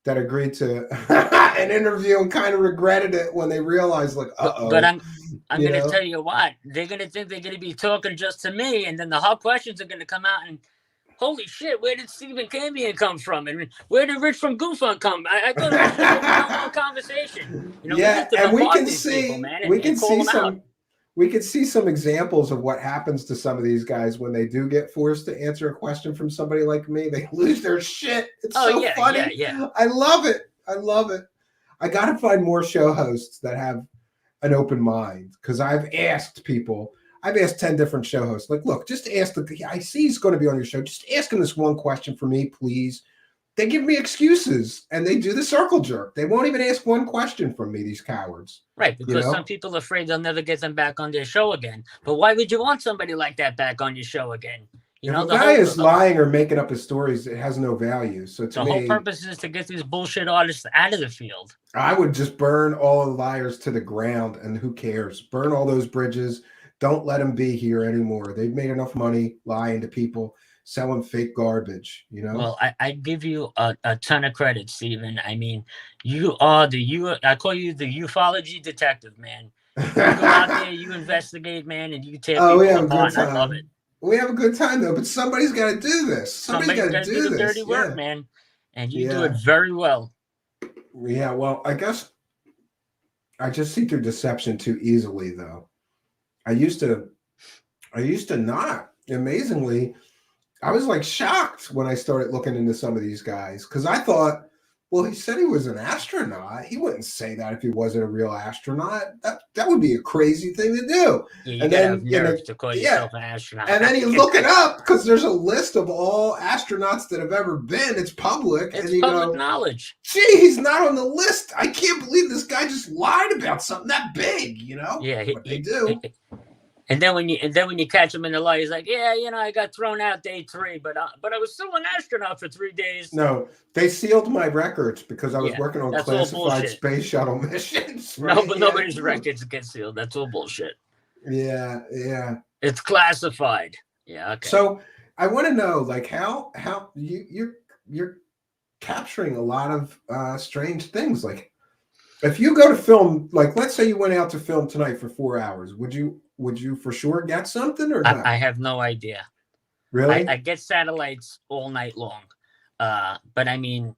Speaker 1: that agreed to an interview and kind of regretted it when they realized, like, uh-oh.
Speaker 2: But I'm going to tell you what, they're going to think they're going to be talking just to me, and then the hard questions are going to come out, and holy shit, where did Stephen Cambion come from? And where did Rich from Goofon come? I thought it was a one-on-one conversation. You know,
Speaker 1: yeah, and we can see, we can see some examples of what happens to some of these guys when they do get forced to answer a question from somebody like me. They lose their shit. It's so funny.
Speaker 2: Yeah.
Speaker 1: I love it. I got to find more show hosts that have an open mind, because I've asked 10 different show hosts, like, look, just ask I see he's going to be on your show. Just ask him this one question for me, please. They give me excuses and they do the circle jerk. They won't even ask one question from me, these cowards.
Speaker 2: Right, because some people are afraid they'll never get them back on their show again. But why would you want somebody like that back on your show again? You know,
Speaker 1: the guy is lying or making up his stories. It has no value. So
Speaker 2: the whole purpose is to get these bullshit artists out of the field.
Speaker 1: I would just burn all the liars to the ground, and who cares? Burn all those bridges. Don't let them be here anymore. They've made enough money lying to people, selling fake garbage, you know?
Speaker 2: Well, I give you a ton of credit, Stephen. I mean, you are I call you the ufology detective, man. You go out there, you investigate, man, and you tear people apart. I love it.
Speaker 1: We have a good time, though, but somebody's got to do this. Somebody's got to do
Speaker 2: the dirty work, man. And you do it very well.
Speaker 1: Yeah, well, I guess I just see through deception too easily, though. I used to not. Amazingly, I was like shocked when I started looking into some of these guys, because I thought Well, he said he was an astronaut. He wouldn't say that if he wasn't a real astronaut. That would be a crazy thing to do.
Speaker 2: Yeah, you
Speaker 1: And
Speaker 2: gotta
Speaker 1: then,
Speaker 2: have nerve to call yourself an astronaut.
Speaker 1: And then you look it up because there's a list of all astronauts that have ever been. It's public.
Speaker 2: It's
Speaker 1: and you
Speaker 2: public
Speaker 1: go,
Speaker 2: knowledge.
Speaker 1: Gee, he's not on the list. I can't believe this guy just lied about something that big,
Speaker 2: Yeah,
Speaker 1: but they do.
Speaker 2: And then when you catch him in the lie, he's like, "Yeah, I got thrown out day 3, but I was still an astronaut for 3 days."
Speaker 1: No, they sealed my records because I was working on classified space shuttle missions.
Speaker 2: Right? No, but nobody's records get sealed. That's all bullshit.
Speaker 1: Yeah.
Speaker 2: It's classified. Yeah. Okay.
Speaker 1: So I want to know, like, how you're capturing a lot of strange things. Like, if you go to film, like, let's say you went out to film tonight for 4 hours, would you for sure get something or not?
Speaker 2: I have no idea.
Speaker 1: Really?
Speaker 2: I get satellites all night long. But I mean,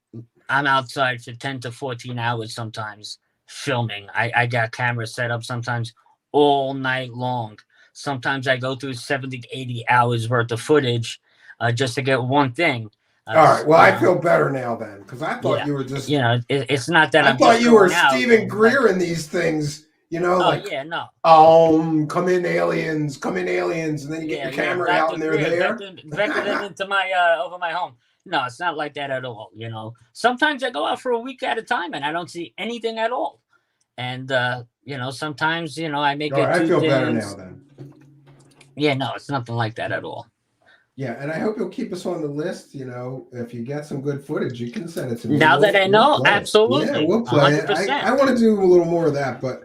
Speaker 2: I'm outside for 10 to 14 hours sometimes filming. I got cameras set up sometimes all night long. Sometimes I go through 70, 80 hours worth of footage just to get one thing.
Speaker 1: All right. Well, I feel better now then, because I thought you were just.
Speaker 2: It's not that
Speaker 1: I thought you were Stephen Greer in these things. Like,
Speaker 2: no.
Speaker 1: Come in aliens, and then you get your camera out and they're there.
Speaker 2: Vector them into my over my home. No, it's not like that at all. Sometimes I go out for a week at a time and I don't see anything at all. And sometimes I make it.
Speaker 1: I feel better now then.
Speaker 2: Yeah, no, it's nothing like that at all.
Speaker 1: Yeah, and I hope you'll keep us on the list. If you get some good footage, you can send it to me.
Speaker 2: Now that I know, absolutely.
Speaker 1: Yeah, we'll play 100%. It. I want to do a little more of that, but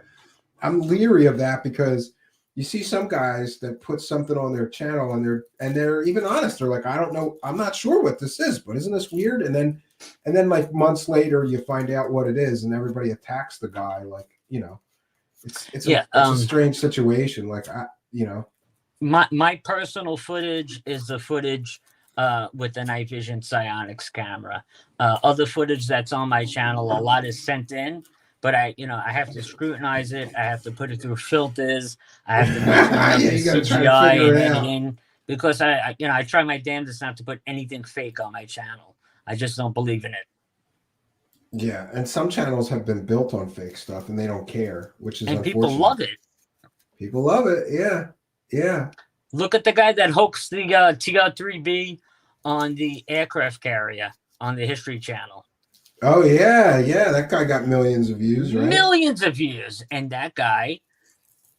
Speaker 1: I'm leery of that because you see some guys that put something on their channel and they're even honest. They're like, I don't know, I'm not sure what this is, but isn't this weird? And then like months later, you find out what it is, and everybody attacks the guy. Like, it's a strange situation. Like,
Speaker 2: My personal footage is the footage with the night vision psionics camera. Other footage that's on my channel, a lot is sent in, but I have to scrutinize it. I have to put it through filters. I have to make CGI and editing because I try my damnedest not to put anything fake on my channel. I just don't believe in it.
Speaker 1: Yeah, and some channels have been built on fake stuff and they don't care, which is unfortunate.
Speaker 2: People love it.
Speaker 1: People love it, yeah. Yeah.
Speaker 2: Look at the guy that hoaxed the TR-3B on the aircraft carrier on the History Channel.
Speaker 1: Oh, yeah. That guy got millions of views, right?
Speaker 2: Millions of views. And that guy,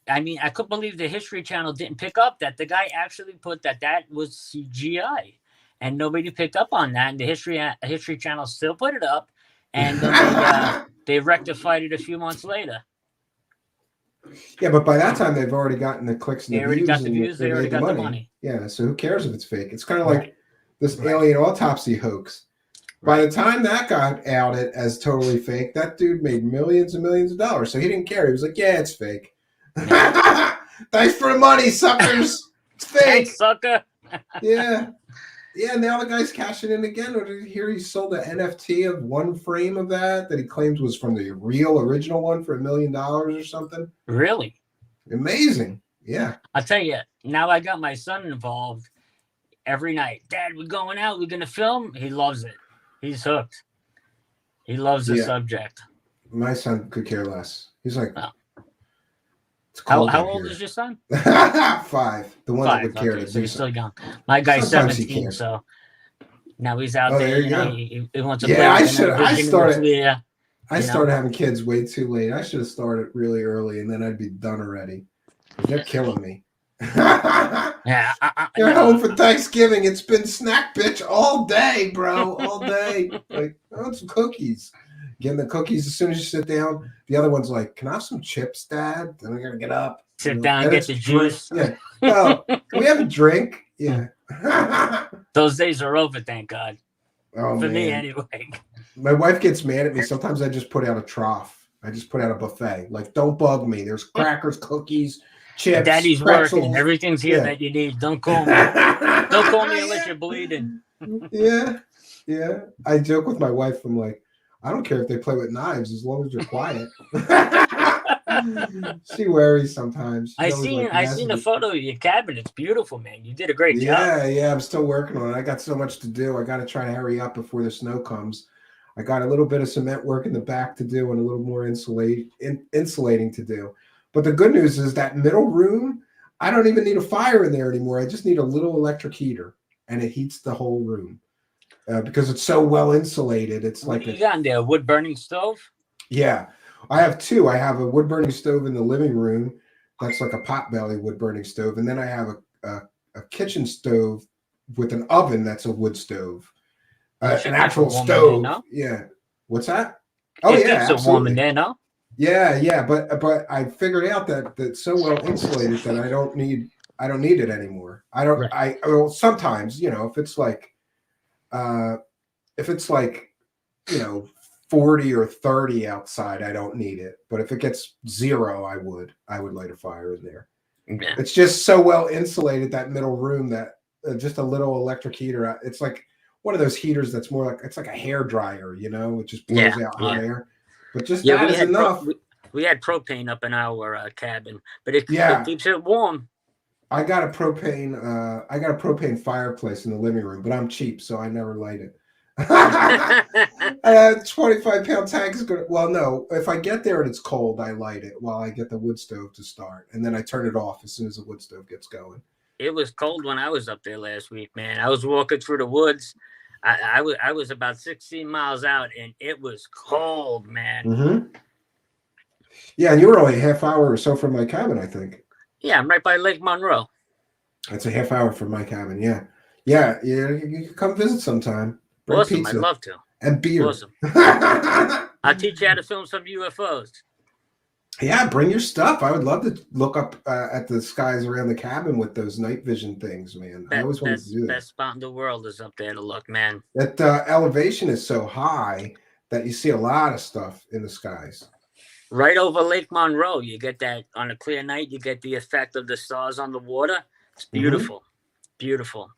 Speaker 2: I mean, I couldn't believe the History Channel didn't pick up that the guy actually put that was CGI. And nobody picked up on that. And the History Channel still put it up. And they rectified it a few months later.
Speaker 1: Yeah, but by that time they've already gotten the clicks and the views.
Speaker 2: They already got the views. They already got the money.
Speaker 1: Yeah, so who cares if it's fake? It's kind of like this alien autopsy hoax. By the time that got outed as totally fake, that dude made millions and millions of dollars. So he didn't care. He was like, "Yeah, it's fake." Thanks for the money, suckers. It's fake,
Speaker 2: thanks, sucker.
Speaker 1: Yeah. Now the guy's cashing in again. Or did you hear he sold an NFT of one frame of that he claimed was from the real original one for $1 million or something?
Speaker 2: Really?
Speaker 1: Amazing. Yeah.
Speaker 2: I'll tell you, now I got my son involved every night. Dad, we're going out. We're going to film. He loves it. He's hooked. He loves the subject.
Speaker 1: My son could care less. He's like,
Speaker 2: how old is your son?
Speaker 1: 5. The one that would care.
Speaker 2: Okay, so he's still young. My guy's 17, so now he's out there. He wants to play.
Speaker 1: I started having kids way too late. I should have started really early, and then I'd be done already. They're killing me. You're home for Thanksgiving. It's been snack bitch all day, bro. All day. Like, I want some cookies. Getting the cookies as soon as you sit down. The other one's like, "Can I have some chips, Dad?" Then I gotta get up,
Speaker 2: sit down, and get the juice.
Speaker 1: Yeah. Well, can we have a drink? Yeah.
Speaker 2: Those days are over, thank God.
Speaker 1: Oh,
Speaker 2: for me, anyway.
Speaker 1: My wife gets mad at me. Sometimes I just put out a trough. I just put out a buffet. Like, don't bug me. There's crackers, cookies, chips.
Speaker 2: Daddy's
Speaker 1: pretzels.
Speaker 2: Working. Everything's here that you need. Don't call me. Don't call me unless you're bleeding.
Speaker 1: Yeah. I joke with my wife. I'm like, I don't care if they play with knives as long as you're quiet. She worries sometimes.
Speaker 2: I seen the photo of your cabin. It's beautiful, man. You did a great job.
Speaker 1: Yeah. I'm still working on it. I got so much to do. I got to try to hurry up before the snow comes. I got a little bit of cement work in the back to do and a little more insulating to do. But the good news is that middle room, I don't even need a fire in there anymore. I just need a little electric heater, and it heats the whole room because it's so well insulated. It's
Speaker 2: What
Speaker 1: like
Speaker 2: do you got in there? Wood burning stove?
Speaker 1: Yeah, I have two. I have a wood burning stove in the living room. That's like a potbelly wood burning stove, and then I have a kitchen stove with an oven. That's a wood stove. An actual stove.
Speaker 2: There, no?
Speaker 1: Yeah. What's that? Oh
Speaker 2: it
Speaker 1: yeah,
Speaker 2: keeps it warm in there, no?
Speaker 1: Yeah. But I figured out that it's so well insulated that I don't need it anymore. I don't.
Speaker 2: Right.
Speaker 1: Well, sometimes if it's like 40 or 30 outside, I don't need it. But if it gets 0, I would light a fire in there.
Speaker 2: Yeah.
Speaker 1: It's just so well insulated, that middle room, that just a little electric heater. It's like one of those heaters that's more like, it's like a hair dryer, it just blows out hot air. But just that is enough.
Speaker 2: We had propane up in our cabin, but it keeps it warm.
Speaker 1: I got a propane fireplace in the living room, but I'm cheap, so I never light it. 25-pound tank is good. Well, no, if I get there and it's cold, I light it while I get the wood stove to start, and then I turn it off as soon as the wood stove gets going.
Speaker 2: It was cold when I was up there last week, man. I was walking through the woods. I was about 16 miles out, and it was cold, man.
Speaker 1: Mm-hmm. Yeah, and you were only a half hour or so from my cabin, I think.
Speaker 2: Yeah, I'm right by Lake Monroe.
Speaker 1: That's a half hour from my cabin. Yeah. You can come visit sometime. Bring
Speaker 2: Awesome,
Speaker 1: pizza
Speaker 2: I'd love to.
Speaker 1: and beer.
Speaker 2: Awesome. I'll teach you how to film some UFOs.
Speaker 1: Yeah, bring your stuff. I would love to look up at the skies around the cabin with those night vision things, man. I always wanted to do that.
Speaker 2: Best spot in the world is up there to look, man.
Speaker 1: That elevation is so high that you see a lot of stuff in the skies.
Speaker 2: Right over Lake Monroe, you get that on a clear night. You get the effect of the stars on the water. It's beautiful, beautiful.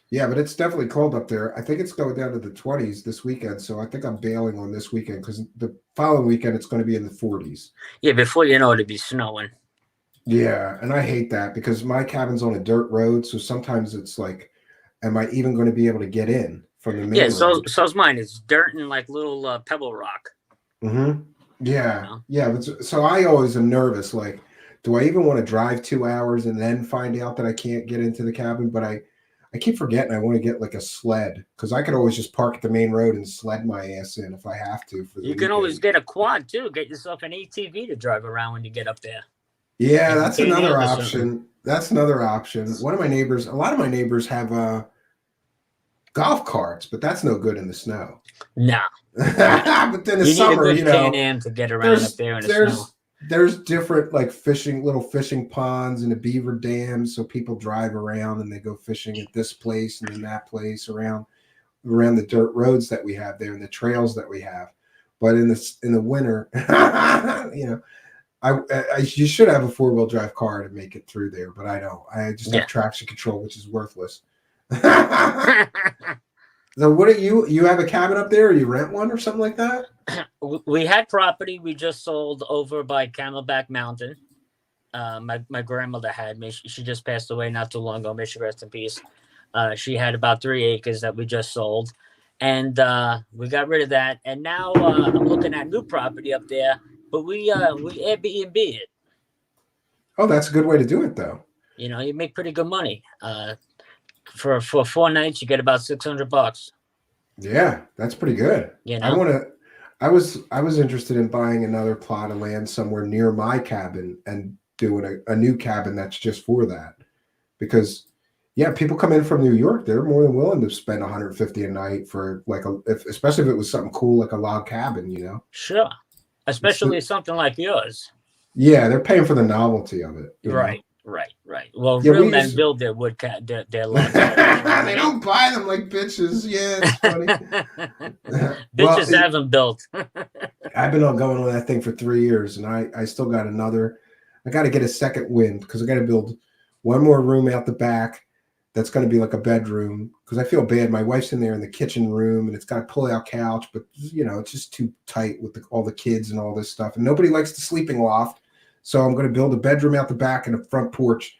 Speaker 1: Yeah, but it's definitely cold up there. I think it's going down to the 20s this weekend, so I think I'm bailing on this weekend because the following weekend it's going to be in the 40s.
Speaker 2: Yeah, before you know it'll be snowing.
Speaker 1: Yeah, and I hate that because my cabin's on a dirt road, so sometimes it's like, am I even going to be able to get in from the main road?
Speaker 2: so's mine. It's dirt and like little pebble rock.
Speaker 1: Mm-hmm. Yeah, But so I always am nervous. Like, do I even want to drive 2 hours and then find out that I can't get into the cabin? But I keep forgetting I want to get like a sled because I could always just park at the main road and sled my ass in if I have to.
Speaker 2: You can always get a quad too. Get yourself an ATV to drive around when you get up there.
Speaker 1: Yeah, that's another option. That's another option. A lot of my neighbors have golf carts, but that's no good in the snow.
Speaker 2: No.
Speaker 1: But then in the summer,
Speaker 2: need a good Can-Am to get around up there in the snow.
Speaker 1: There's different like little fishing ponds and a beaver dam, so people drive around and they go fishing at this place and then that place around the dirt roads that we have there and the trails that we have. But in the winter, you should have a 4-wheel drive car to make it through there, but I don't. I just have traction control, which is worthless. So what do you have a cabin up there, or you rent one or something like that?
Speaker 2: We had property we just sold over by Camelback Mountain. My grandmother had me. She just passed away not too long ago. May she rest in peace. She had about 3 acres that we just sold, and we got rid of that. And now I'm looking at new property up there, but we Airbnb it.
Speaker 1: Oh, that's a good way to do it, though.
Speaker 2: You make pretty good money. For 4 nights, you get about $600.
Speaker 1: Yeah, that's pretty good. I was interested in buying another plot of land somewhere near my cabin and doing a new cabin that's just for that, because people come in from New York, they're more than willing to spend $150 a night for like especially if it was something cool like a log cabin,
Speaker 2: Sure, especially something like yours.
Speaker 1: Yeah, they're paying for the novelty of it.
Speaker 2: Right. Well, real men build their wood their logs.
Speaker 1: They don't buy them like bitches. Yeah, it's funny.
Speaker 2: Bitches have them built.
Speaker 1: I've been going on that thing for 3 years, and I still got another. I got to get a second wind because I got to build one more room out the back. That's going to be like a bedroom because I feel bad. My wife's in there in the kitchen room, and it's got a pull-out couch, but it's just too tight with all the kids and all this stuff, and nobody likes the sleeping loft. So I'm going to build a bedroom out the back and a front porch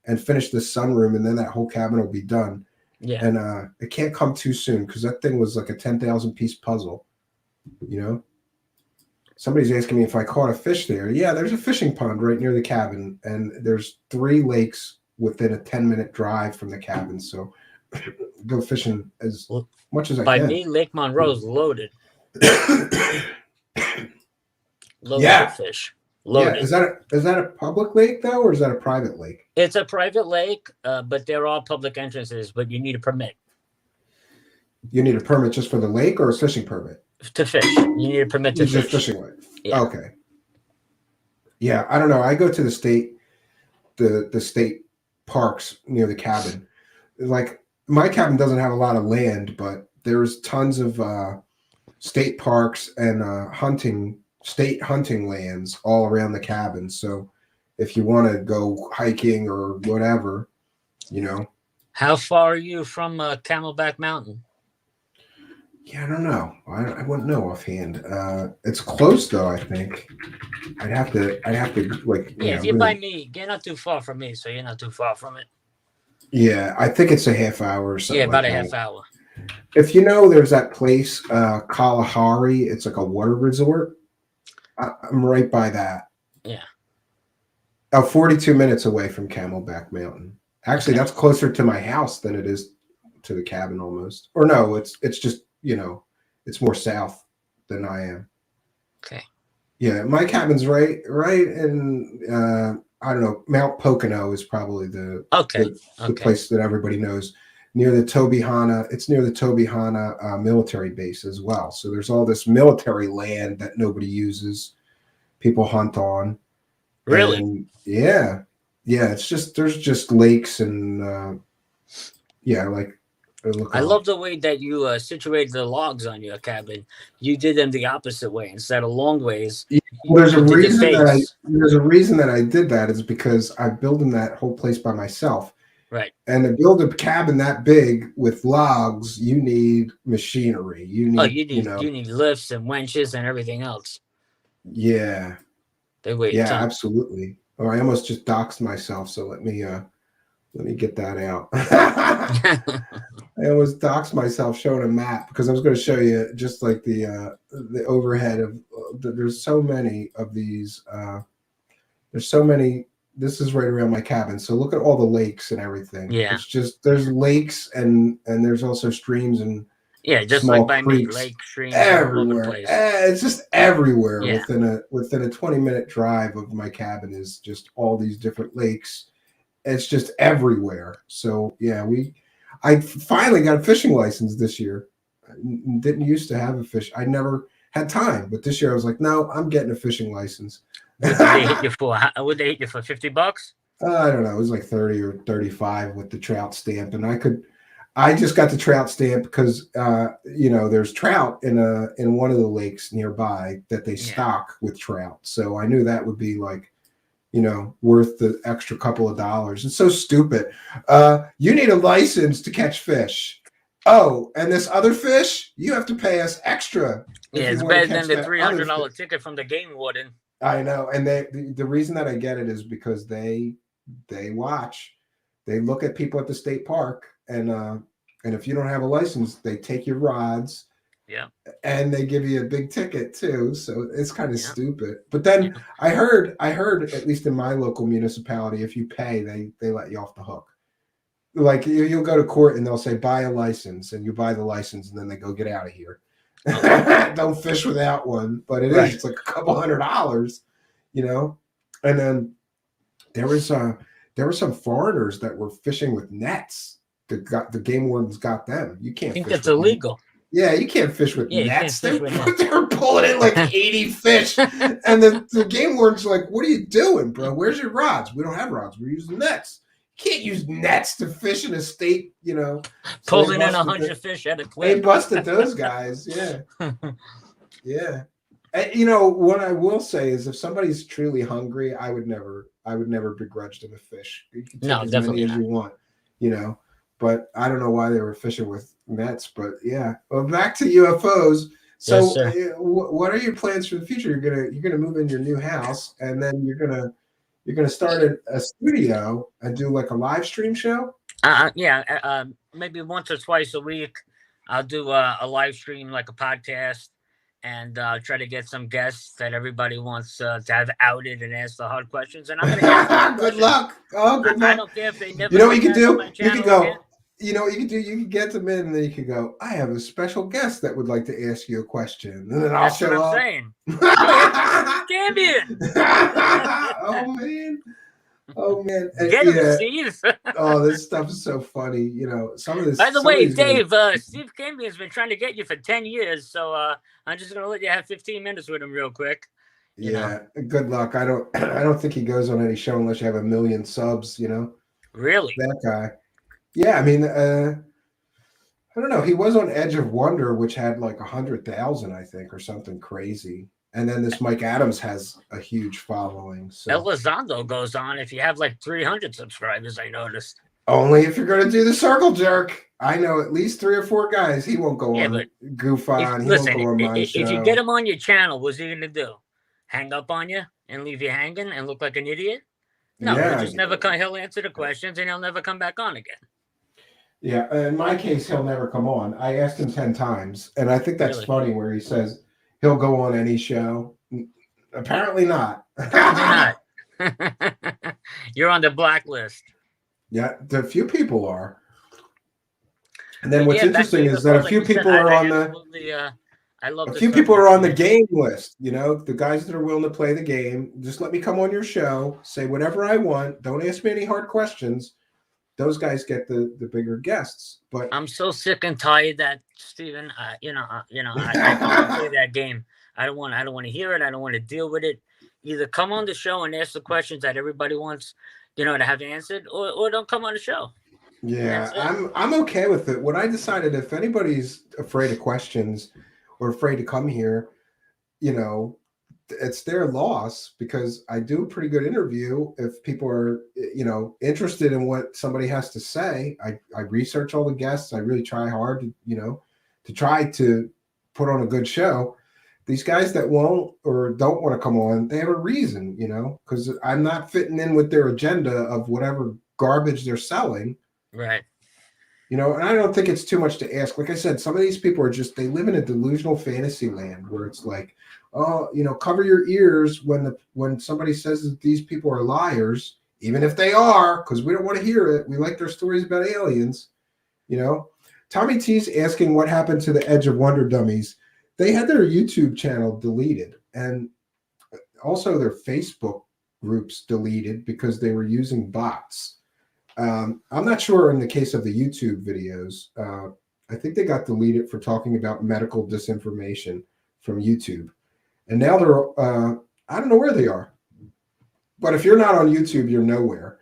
Speaker 1: and finish the sunroom, and then that whole cabin will be done.
Speaker 2: Yeah.
Speaker 1: And it can't come too soon because that thing was like a 10,000 piece puzzle. You know, somebody's asking me if I caught a fish there. Yeah, there's a fishing pond right near the cabin, and there's 3 lakes within a 10-minute drive from the cabin. So go fishing as much as I
Speaker 2: By
Speaker 1: can.
Speaker 2: me, Lake Monroe's loaded. Loaded
Speaker 1: Yeah.
Speaker 2: with fish. Loaded.
Speaker 1: Yeah, is that a public lake though, or is that a private lake?
Speaker 2: It's a private lake, but they're all public entrances. But you need a permit.
Speaker 1: You need a permit just for the lake, or a fishing permit
Speaker 2: To fish. You need a permit to
Speaker 1: fish. Just fishing lake.
Speaker 2: Yeah.
Speaker 1: Okay. Yeah, I don't know. I go to the state parks near the cabin. Like my cabin doesn't have a lot of land, but there's tons of state parks and state hunting lands all around the cabin. So if you want to go hiking or whatever, you know.
Speaker 2: How far are you from Camelback Mountain?
Speaker 1: Yeah, I don't know. I wouldn't know offhand. It's close though, I think. I'd have to like.
Speaker 2: Yeah, if you're by me, you're not too far from me, so you're not too far from it.
Speaker 1: Yeah, I think it's a half hour or something.
Speaker 2: Yeah, about
Speaker 1: like
Speaker 2: a half hour.
Speaker 1: If you know, there's that place, Kalahari. It's like a water resort. I'm right by that.
Speaker 2: Yeah.
Speaker 1: 42 minutes away from Camelback Mountain. Actually, that's closer to my house than it is to the cabin almost. Or no, it's just, you know, it's more south than I am.
Speaker 2: Okay.
Speaker 1: Yeah, my cabin's right in I don't know, Mount Pocono is probably the place that everybody knows. Near the Tobyhanna, it's near the Tobyhanna military base as well. So there's all this military land that nobody uses. People hunt on.
Speaker 2: Really?
Speaker 1: And yeah. It's just there's just lakes and like.
Speaker 2: I love the way that you situated the logs on your cabin. You did them the opposite way instead of long ways.
Speaker 1: Yeah, well, there's a reason that I did that is because I'm building that whole place by myself.
Speaker 2: Right.
Speaker 1: And to build a cabin that big with logs, you need machinery. You need
Speaker 2: lifts and winches and everything else.
Speaker 1: Yeah.
Speaker 2: They weigh
Speaker 1: a ton. Absolutely. Oh, I almost just doxed myself, so let me get that out. I almost doxed myself showing a map because I was going to show you just like the overhead of there's so many of these. There's so many. This is right around my cabin. So look at all the lakes and everything.
Speaker 2: Yeah.
Speaker 1: It's just there's lakes and there's also streams and
Speaker 2: just like by me, lake streams
Speaker 1: everywhere. It's just everywhere.
Speaker 2: Yeah.
Speaker 1: Within a 20-minute drive of my cabin is just all these different lakes. It's just everywhere. So yeah, I finally got a fishing license this year. I didn't used to have a fish. I never had time, but this year I was like, no, I'm getting a fishing license.
Speaker 2: What did they hit you for? Would they hit you for $50?
Speaker 1: I don't know. It was like 30 or 35 with the trout stamp, and I just got the trout stamp because there's trout in one of the lakes nearby that they stock with trout. So I knew that would be like, worth the extra couple of dollars. It's so stupid. You need a license to catch fish. Oh, and this other fish, you have to pay us extra.
Speaker 2: Yeah, it's better than the $300 ticket from the game warden.
Speaker 1: I know. And the reason that I get it is because they watch. They look at people at the state park, and if you don't have a license, they take your rods.
Speaker 2: Yeah.
Speaker 1: And they give you a big ticket too. So it's kind of stupid. But then I heard, at least in my local municipality, if you pay, they let you off the hook. Like you'll go to court and they'll say, buy a license, and you buy the license, and then they go, get out of here. Don't fish without one. But it's like a couple $100, and then there were some foreigners that were fishing with nets. The game wardens got them. You can't.
Speaker 2: I think that's illegal.
Speaker 1: Yeah, you can't fish with nets. They
Speaker 2: nets.
Speaker 1: were pulling in like 80 fish. And the game warden's like, what are you doing, bro? Where's your rods? We don't have rods. We're using nets. You can't use nets to fish in a state,
Speaker 2: Pulling in 100 fish at a clip.
Speaker 1: They busted those guys. Yeah. Yeah. And, what I will say is if somebody's truly hungry, I would never begrudge them a fish. You can take as many as you want, But I don't know why they were fishing with nets. But yeah, well, back to UFOs. So, what are your plans for the future? You're gonna move in your new house, and then you're gonna start a studio and do like a live stream show.
Speaker 2: Yeah, maybe once or twice a week, I'll do a live stream like a podcast, and try to get some guests that everybody wants to have outed and ask the hard questions, and I'm going to answer those
Speaker 1: Good
Speaker 2: questions.
Speaker 1: luck. Oh, good
Speaker 2: I
Speaker 1: luck.
Speaker 2: don't care if they
Speaker 1: You
Speaker 2: never
Speaker 1: know what you
Speaker 2: come
Speaker 1: could
Speaker 2: back on
Speaker 1: do?
Speaker 2: my
Speaker 1: You could
Speaker 2: channel
Speaker 1: go.
Speaker 2: again.
Speaker 1: You know what you could do? You could get them in, and then you could go, I have a special guest that would like to ask you a question. And then I'll
Speaker 2: That's
Speaker 1: show
Speaker 2: what I'm
Speaker 1: up.
Speaker 2: saying. Hey, it's
Speaker 1: Oh, man. Oh, man.
Speaker 2: Get him, Steve.
Speaker 1: Oh, this stuff is so funny. You know, some of this.
Speaker 2: By the
Speaker 1: some of
Speaker 2: way,
Speaker 1: these guys-
Speaker 2: Dave, Steve Campion has been trying to get you for 10 years, so I'm just going to let you have 15 minutes with him real quick. You know.
Speaker 1: Good luck. I don't think he goes on any show unless you have 1 million subs, you know.
Speaker 2: Really?
Speaker 1: That guy. Yeah, I mean, I don't know. He was on Edge of Wonder, which had like 100,000, I think, or something crazy. And then this Mike Adams has a huge following. So
Speaker 2: Elizondo goes on if you have like 300 subscribers, I noticed.
Speaker 1: only if you're going to do the circle jerk. I know at least 3 or 4 guys. He won't go on goof on.
Speaker 2: Listen,
Speaker 1: He won't go on my show.
Speaker 2: If you get him on your channel, what's he going to do? Hang up on you and leave you hanging and look like an idiot? No, he'll just never come. He'll answer the questions and he'll never come back on again.
Speaker 1: Yeah, in my case, he'll never come on. I asked him 10 times, and I think that's funny where he says he'll go on any show. Apparently not.
Speaker 2: You're not. You're on the blacklist.
Speaker 1: Yeah, a few people are. And then what's interesting is that a few people are on the a few people are on the game list. You know, the guys that are willing to play the game. Just let me come on your show, say whatever I want. Don't ask me any hard questions. Those guys get the bigger guests. But
Speaker 2: I'm so sick and tired that Steven, I can't play that game. I don't want to hear it. I don't want to deal with it. Either come on the show and ask the questions that everybody wants, to have answered, or don't come on the show.
Speaker 1: Yeah, I'm okay with it. What I decided, if anybody's afraid of questions or afraid to come here, it's their loss, because I do a pretty good interview. If people are, interested in what somebody has to say, I research all the guests. I really try hard to try to put on a good show. These guys that won't or don't want to come on, they have a reason, because I'm not fitting in with their agenda of whatever garbage they're selling.
Speaker 2: Right.
Speaker 1: And I don't think it's too much to ask. Like I said, some of these people are they live in a delusional fantasy land where it's like, oh, cover your ears when somebody says that these people are liars, even if they are, because we don't want to hear it. We like their stories about aliens. Tommy T's asking what happened to the Edge of Wonder dummies. They had their YouTube channel deleted, and also their Facebook groups deleted because they were using bots. I'm not sure in the case of the YouTube videos. I think they got deleted for talking about medical disinformation from YouTube. And now they're, I don't know where they are. But if you're not on YouTube, you're nowhere.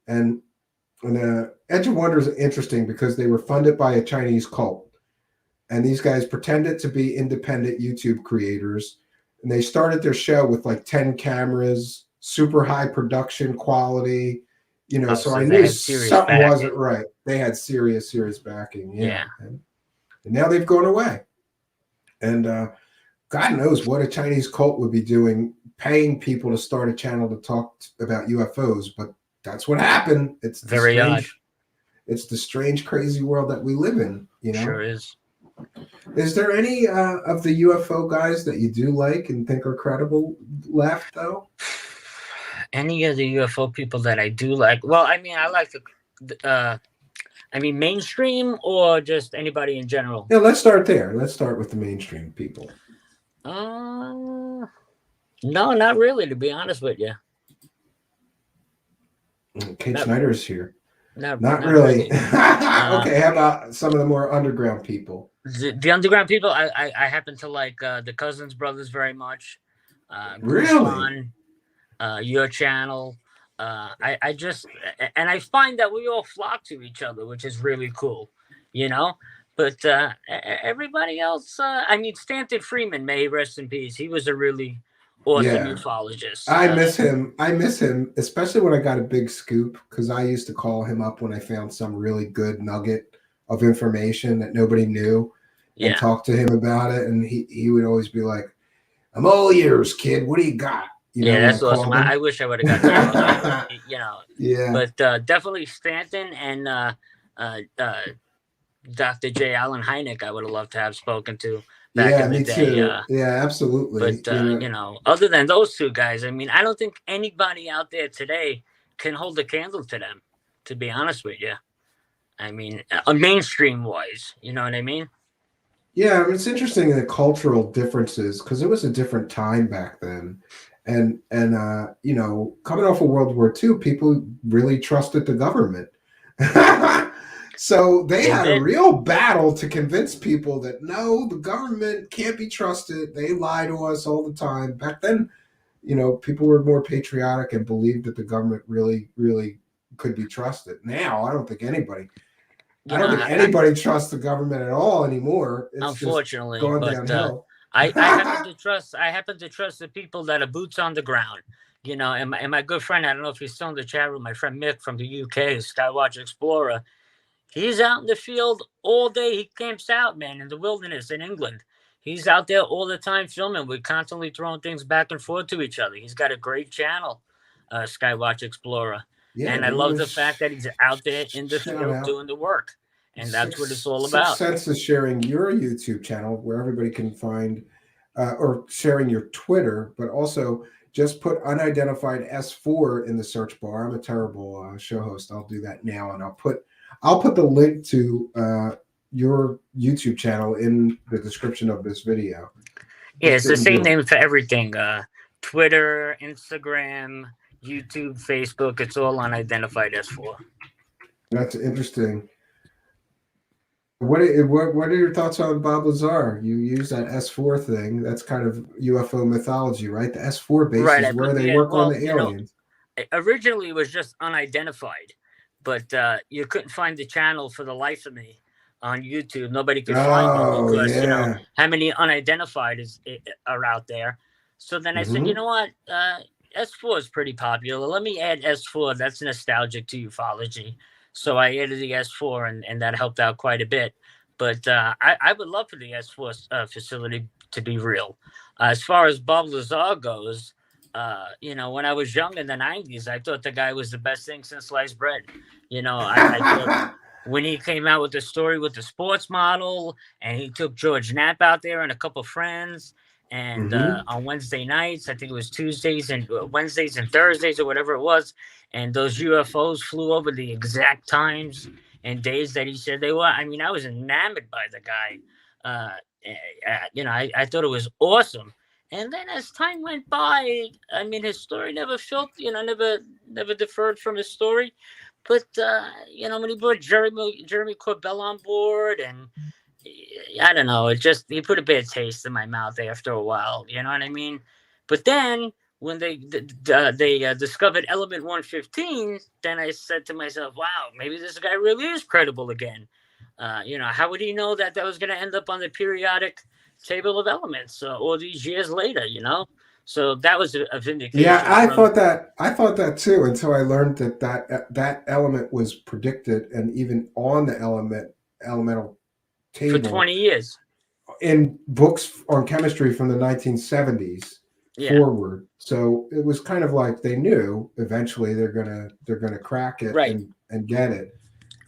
Speaker 1: And Edge of Wonder is interesting because they were funded by a Chinese cult. And these guys pretended to be independent YouTube creators. And they started their show with like 10 cameras, super high production quality. So I knew something wasn't right. They had serious backing. Yeah. And now they've gone away. And God knows what a Chinese cult would be doing, paying people to start a channel to talk about UFOs. But that's what happened. It's
Speaker 2: very odd.
Speaker 1: It's the strange, crazy world that we live in.
Speaker 2: Sure is.
Speaker 1: Is there any of the UFO guys that you do like and think are credible left, though?
Speaker 2: Any of the UFO people that I do like? Well, I mean, I like mainstream or just anybody in general?
Speaker 1: Yeah, let's start there. Let's start with the mainstream people.
Speaker 2: No, not really, to be honest with you.
Speaker 1: Kate Schneider's here.
Speaker 2: Not
Speaker 1: really. Okay, how about some of the more underground people?
Speaker 2: The underground people, I happen to like the Cousins brothers very much.
Speaker 1: Really?
Speaker 2: Your channel. I find that we all flock to each other, which is really cool, But everybody else, Stanton Freeman, may he rest in peace. He was a really awesome ufologist.
Speaker 1: I miss him, especially when I got a big scoop, because I used to call him up when I found some really good nugget of information that nobody knew and talk to him about it. And he would always be like, I'm all ears, kid. What do you got?
Speaker 2: That's awesome. I wish I would have got to,
Speaker 1: Yeah.
Speaker 2: But definitely Stanton and Dr. J. Allen Hynek, I would have loved to have spoken to back in the
Speaker 1: me
Speaker 2: day.
Speaker 1: too. Yeah, absolutely.
Speaker 2: But other than those two guys, I mean, I don't think anybody out there today can hold a candle to them, to be honest with you. I mean, mainstream wise, you know what I mean?
Speaker 1: Yeah, it's interesting the cultural differences because it was a different time back then. And coming off of World War II, people really trusted the government. So they had a real battle to convince people that no, the government can't be trusted. They lie to us all the time. Back then, people were more patriotic and believed that the government really, really could be trusted. Now, I don't think anybody trusts the government at all anymore. It's
Speaker 2: unfortunately,
Speaker 1: just going downhill.
Speaker 2: I happen to trust the people that are boots on the ground. And my good friend, I don't know if he's still in the chat room, my friend Mick from the UK, Skywatch Explorer. He's out in the field all day. He camps out, man, in the wilderness in England. He's out there all the time filming. We're constantly throwing things back and forth to each other. He's got a great channel, Skywatch Explorer. Yeah, and I love the fact that he's out there in the field doing the work. And that's what it's all about.
Speaker 1: Sense is sharing your YouTube channel where everybody can find, or sharing your Twitter, but also just put Unidentified S4 in the search bar. I'm a terrible show host. I'll do that now, and I'll put the link to your YouTube channel in the description of this video.
Speaker 2: Yeah, it's the same name for everything. Twitter, Instagram, YouTube, Facebook. It's all Unidentified S4.
Speaker 1: That's interesting. What are your thoughts on Bob Lazar? You use that S4 thing. That's kind of UFO mythology, right? The S4 base is where they work on the aliens.
Speaker 2: Originally, it was just Unidentified, but you couldn't find the channel for the life of me on YouTube. Nobody could find it because how many Unidentified are out there. So then I said, you know what? S4 is pretty popular. Let me add S4. That's nostalgic to ufology. So I added the S4, and that helped out quite a bit. But I would love for the S4 facility to be real. As far as Bob Lazar goes, when I was young in the 90s, I thought the guy was the best thing since sliced bread. I thought when he came out with the story with the sports model, and he took George Knapp out there and a couple friends. And on Wednesday nights, I think it was Tuesdays and Wednesdays and Thursdays or whatever it was. And those UFOs flew over the exact times and days that he said they were. I mean, I was enamored by the guy. I thought it was awesome. And then as time went by, I mean, his story never never deferred from his story. But, when he brought Jeremy Corbell on board, and I don't know, he put a bad taste in my mouth after a while. You know what I mean? But then when they discovered Element 115, then I said to myself, wow, maybe this guy really is credible again. How would he know that was going to end up on the periodic table of elements all these years later, So that was a vindication.
Speaker 1: Yeah, I thought that too, until I learned that element was predicted and even on the elemental table
Speaker 2: for 20 years
Speaker 1: in books on chemistry from the 1970s forward. So it was kind of like they knew eventually they're gonna crack it and get it.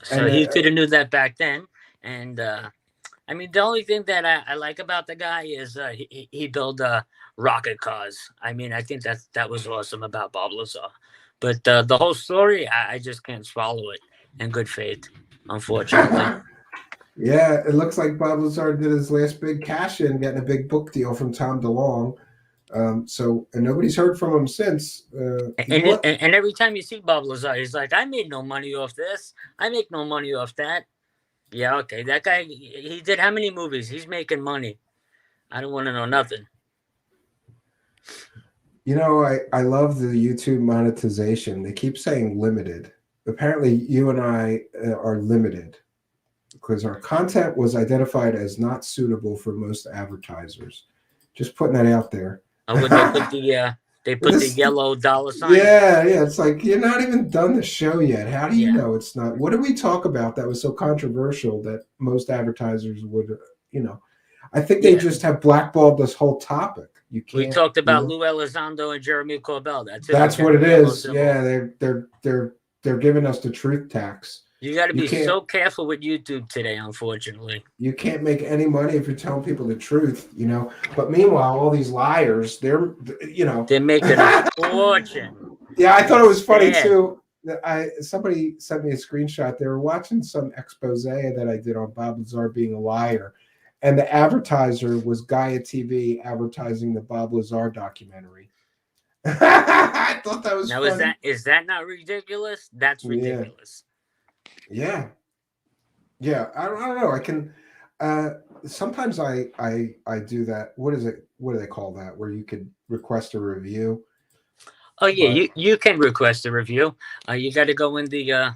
Speaker 2: So he could have knew that back then. And I mean, the only thing that I like about the guy is he built rocket cars. I mean, I think that was awesome about Bob Lazar. But the whole story, I just can't swallow it in good faith, unfortunately.
Speaker 1: Yeah, it looks like Bob Lazar did his last big cash in, getting a big book deal from Tom DeLonge. And nobody's heard from him since.
Speaker 2: And every time you see Bob Lazar, he's like, I made no money off this. I make no money off that. Yeah, okay. That guy, he did how many movies? He's making money. I don't want to know nothing.
Speaker 1: I love the YouTube monetization. They keep saying limited. Apparently, you and I are limited because our content was identified as not suitable for most advertisers. Just putting that out there.
Speaker 2: Oh, they put the yellow dollar sign.
Speaker 1: Yeah. It's like, you're not even done the show yet. How do you know it's not? What did we talk about that was so controversial that most advertisers would, I think they just have blackballed this whole topic. You can't.
Speaker 2: We talked about Lou Elizondo and Jeremy Corbell.
Speaker 1: That's what it is. Yeah, they're giving us the truth tax.
Speaker 2: You got to be so careful with YouTube today, unfortunately.
Speaker 1: You can't make any money if you're telling people the truth, you know. But meanwhile, all these liars, they're
Speaker 2: making a fortune.
Speaker 1: Yeah, I thought it was funny too. Somebody sent me a screenshot. They were watching some expose that I did on Bob Lazar being a liar, and the advertiser was Gaia TV advertising the Bob Lazar documentary. I thought that was
Speaker 2: funny.
Speaker 1: Now
Speaker 2: is that not ridiculous? That's ridiculous.
Speaker 1: Yeah. I don't know. I can sometimes I do that. What is it? What do they call that? Where you could request a review.
Speaker 2: Oh yeah, you can request a review. You got to go in the
Speaker 1: I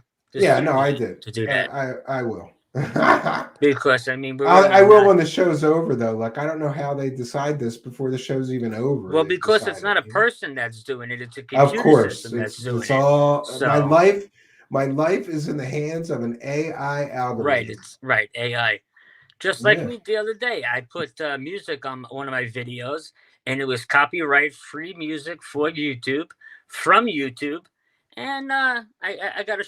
Speaker 1: did
Speaker 2: to do that.
Speaker 1: I will.
Speaker 2: Because I mean,
Speaker 1: I will when the show's over, though. Like, I don't know how they decide this before the show's even over.
Speaker 2: Well, because it's not a person that's doing it; it's a computer system that's doing it.
Speaker 1: All so, my life is in the hands of an AI algorithm.
Speaker 2: Right. AI. Just like me the other day, I put music on one of my videos, and it was copyright-free music for YouTube from YouTube. And I got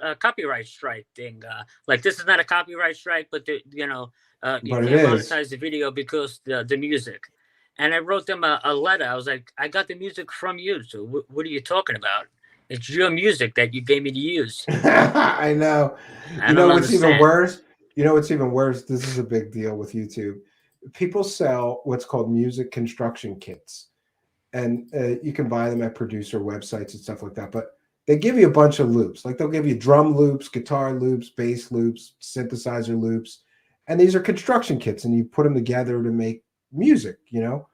Speaker 2: a copyright strike thing. Like, this is not a copyright strike, but you can't monetize the video because the music. And I wrote them a letter. I was like, I got the music from you. So what are you talking about? It's your music that you gave me to use.
Speaker 1: I know. You know what's even worse? This is a big deal with YouTube. People sell what's called music construction kits. And you can buy them at producer websites and stuff like that. But they give you a bunch of loops. Like, they'll give you drum loops, guitar loops, bass loops, synthesizer loops. And these are construction kits, and you put them together to make music, you know?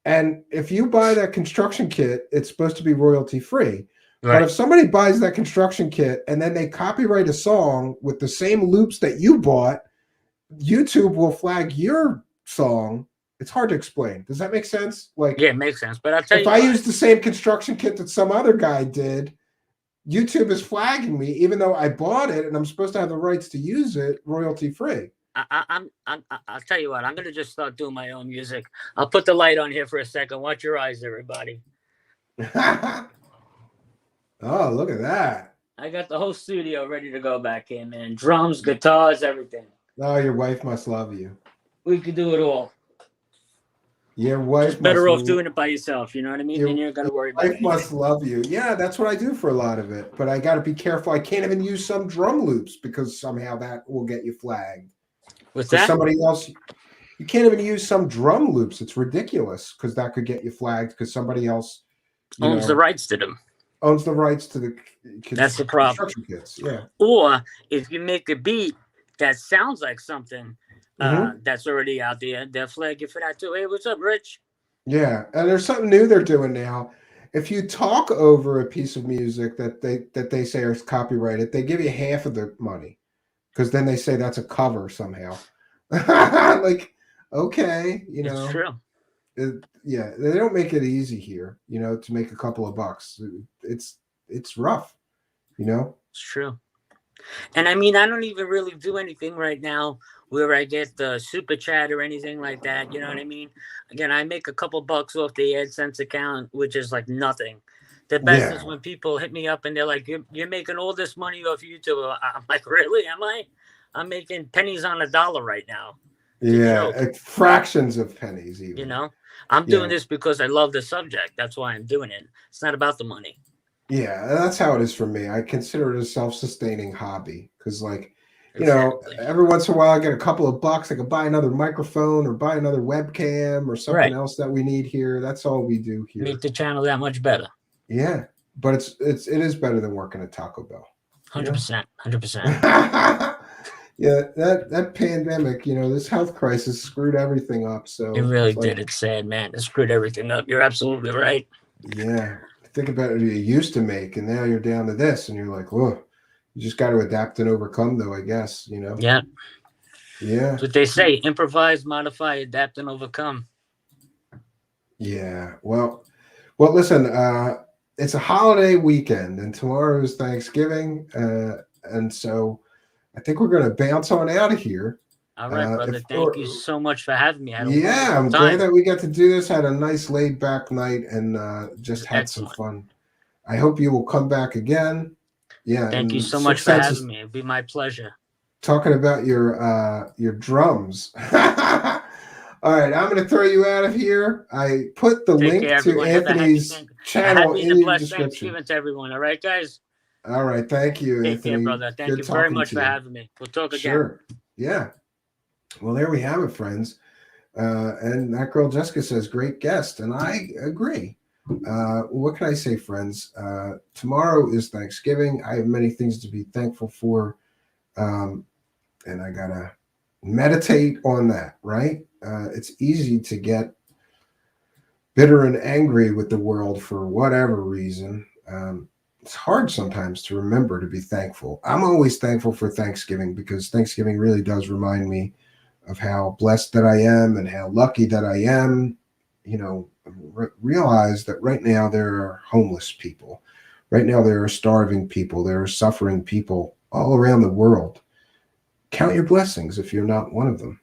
Speaker 1: And if you buy that construction kit, it's supposed to be royalty free. Right. But if somebody buys that construction kit and then they copyright a song with the same loops that you bought, YouTube will flag your song. It's hard to explain. Does that make sense? Like,
Speaker 2: yeah, it makes sense. But I'll tell you,
Speaker 1: if I use the same construction kit that some other guy did, YouTube is flagging me, even though I bought it and I'm supposed to have the rights to use it royalty free.
Speaker 2: I'll tell you what. I'm gonna just start doing my own music. I'll put the light on here for a second. Watch your eyes, everybody.
Speaker 1: Oh, look at that.
Speaker 2: I got the whole studio ready to go back in, man. Drums, guitars, everything.
Speaker 1: Oh, your wife must love you.
Speaker 2: We could do it all.
Speaker 1: Your wife
Speaker 2: Just better off doing it by yourself, you know what I mean? Then you ain't got to worry about it.
Speaker 1: Your wife must love you. Yeah, that's what I do for a lot of it. But I got to be careful. I can't even use some drum loops because somehow that will get you flagged.
Speaker 2: What's that?
Speaker 1: Somebody else, you can't even use some drum loops. It's ridiculous because that could get you flagged because somebody else
Speaker 2: owns the rights to them.
Speaker 1: Owns the rights to the
Speaker 2: That's the problem.
Speaker 1: Kits. Yeah.
Speaker 2: Or if you make a beat that sounds like something that's already out there, they'll flag you for that too. Hey, what's up, Rich?
Speaker 1: Yeah, and there's something new they're doing now. If you talk over a piece of music that they say is copyrighted, they give you half of the money because then they say that's a cover somehow. Like, okay, you know.
Speaker 2: It's true.
Speaker 1: Yeah, they don't make it easy here, you know, to make a couple of bucks. It's rough, you know.
Speaker 2: It's true. And I mean, I don't even really do anything right now where I get the super chat or anything like that. You know what I mean? Again, I make a couple bucks off the AdSense account, which is like nothing. The best is when people hit me up and they're like, you're making all this money off YouTube. I'm like, really? Am I? I'm making pennies on a dollar right now.
Speaker 1: Yeah, fractions of pennies even.
Speaker 2: You know, I'm doing this because I love the subject. That's why I'm doing it. It's not about the money.
Speaker 1: Yeah, that's how it is for me. I consider it a self-sustaining hobby because, like, you know, every once in a while I get a couple of bucks. I could buy another microphone or buy another webcam or something else that we need here. That's all we do here.
Speaker 2: Make the channel that much better.
Speaker 1: Yeah, but it is better than working at Taco Bell.
Speaker 2: 100%. 100%.
Speaker 1: Yeah, that pandemic, you know, this health crisis screwed everything up. So
Speaker 2: it really did. It's sad, man. It screwed everything up. You're absolutely right.
Speaker 1: Yeah. Think about it you used to make, and now you're down to this, and you're like, whoa. You just got to adapt and overcome, though, I guess, you know?
Speaker 2: Yeah.
Speaker 1: Yeah.
Speaker 2: That's what they say. Improvise, modify, adapt, and overcome.
Speaker 1: Yeah. Well, listen, it's a holiday weekend, and tomorrow is Thanksgiving, and so I think we're going to bounce on out of here.
Speaker 2: All right, brother. Thank you so much for having me. I had a
Speaker 1: yeah, I'm
Speaker 2: wonderful time.
Speaker 1: glad that we got to do this. Had a nice laid back night and just had
Speaker 2: Excellent.
Speaker 1: some fun. I hope you will come back again. Yeah.
Speaker 2: Thank you so much for having me. It'd be my pleasure.
Speaker 1: Talking about your drums. All right, I'm going to throw you out of here. I put the link to Anthony's channel in your description.
Speaker 2: Thanksgiving to everyone. All right, guys.
Speaker 1: All right, thank you,
Speaker 2: Take
Speaker 1: Anthony.
Speaker 2: care, brother. Thank you very much for having me. We'll talk again.
Speaker 1: Sure. Yeah. Well, there we have it, friends. And that girl Jessica says, great guest. And I agree. What can I say, friends? Tomorrow is Thanksgiving. I have many things to be thankful for. And I got to meditate on that, right? It's easy to get bitter and angry with the world for whatever reason. It's hard sometimes to remember to be thankful. I'm always thankful for Thanksgiving because Thanksgiving really does remind me of how blessed that I am and how lucky that I am. You know, realize that right now there are homeless people. Right now there are starving people. There are suffering people all around the world. Count your blessings if you're not one of them.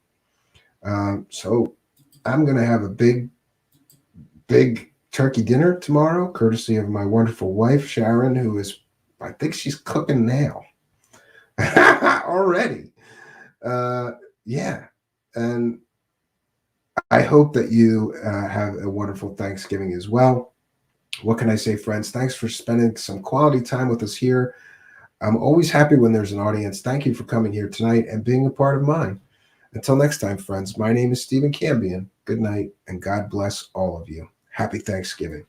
Speaker 1: So I'm going to have a big turkey dinner tomorrow, courtesy of my wonderful wife, Sharon, who is, I think she's cooking now already. Yeah. And I hope that you have a wonderful Thanksgiving as well. What can I say, friends? Thanks for spending some quality time with us here. I'm always happy when there's an audience. Thank you for coming here tonight and being a part of mine. Until next time, friends, my name is Stephen Cambion. Good night, and God bless all of you. Happy Thanksgiving.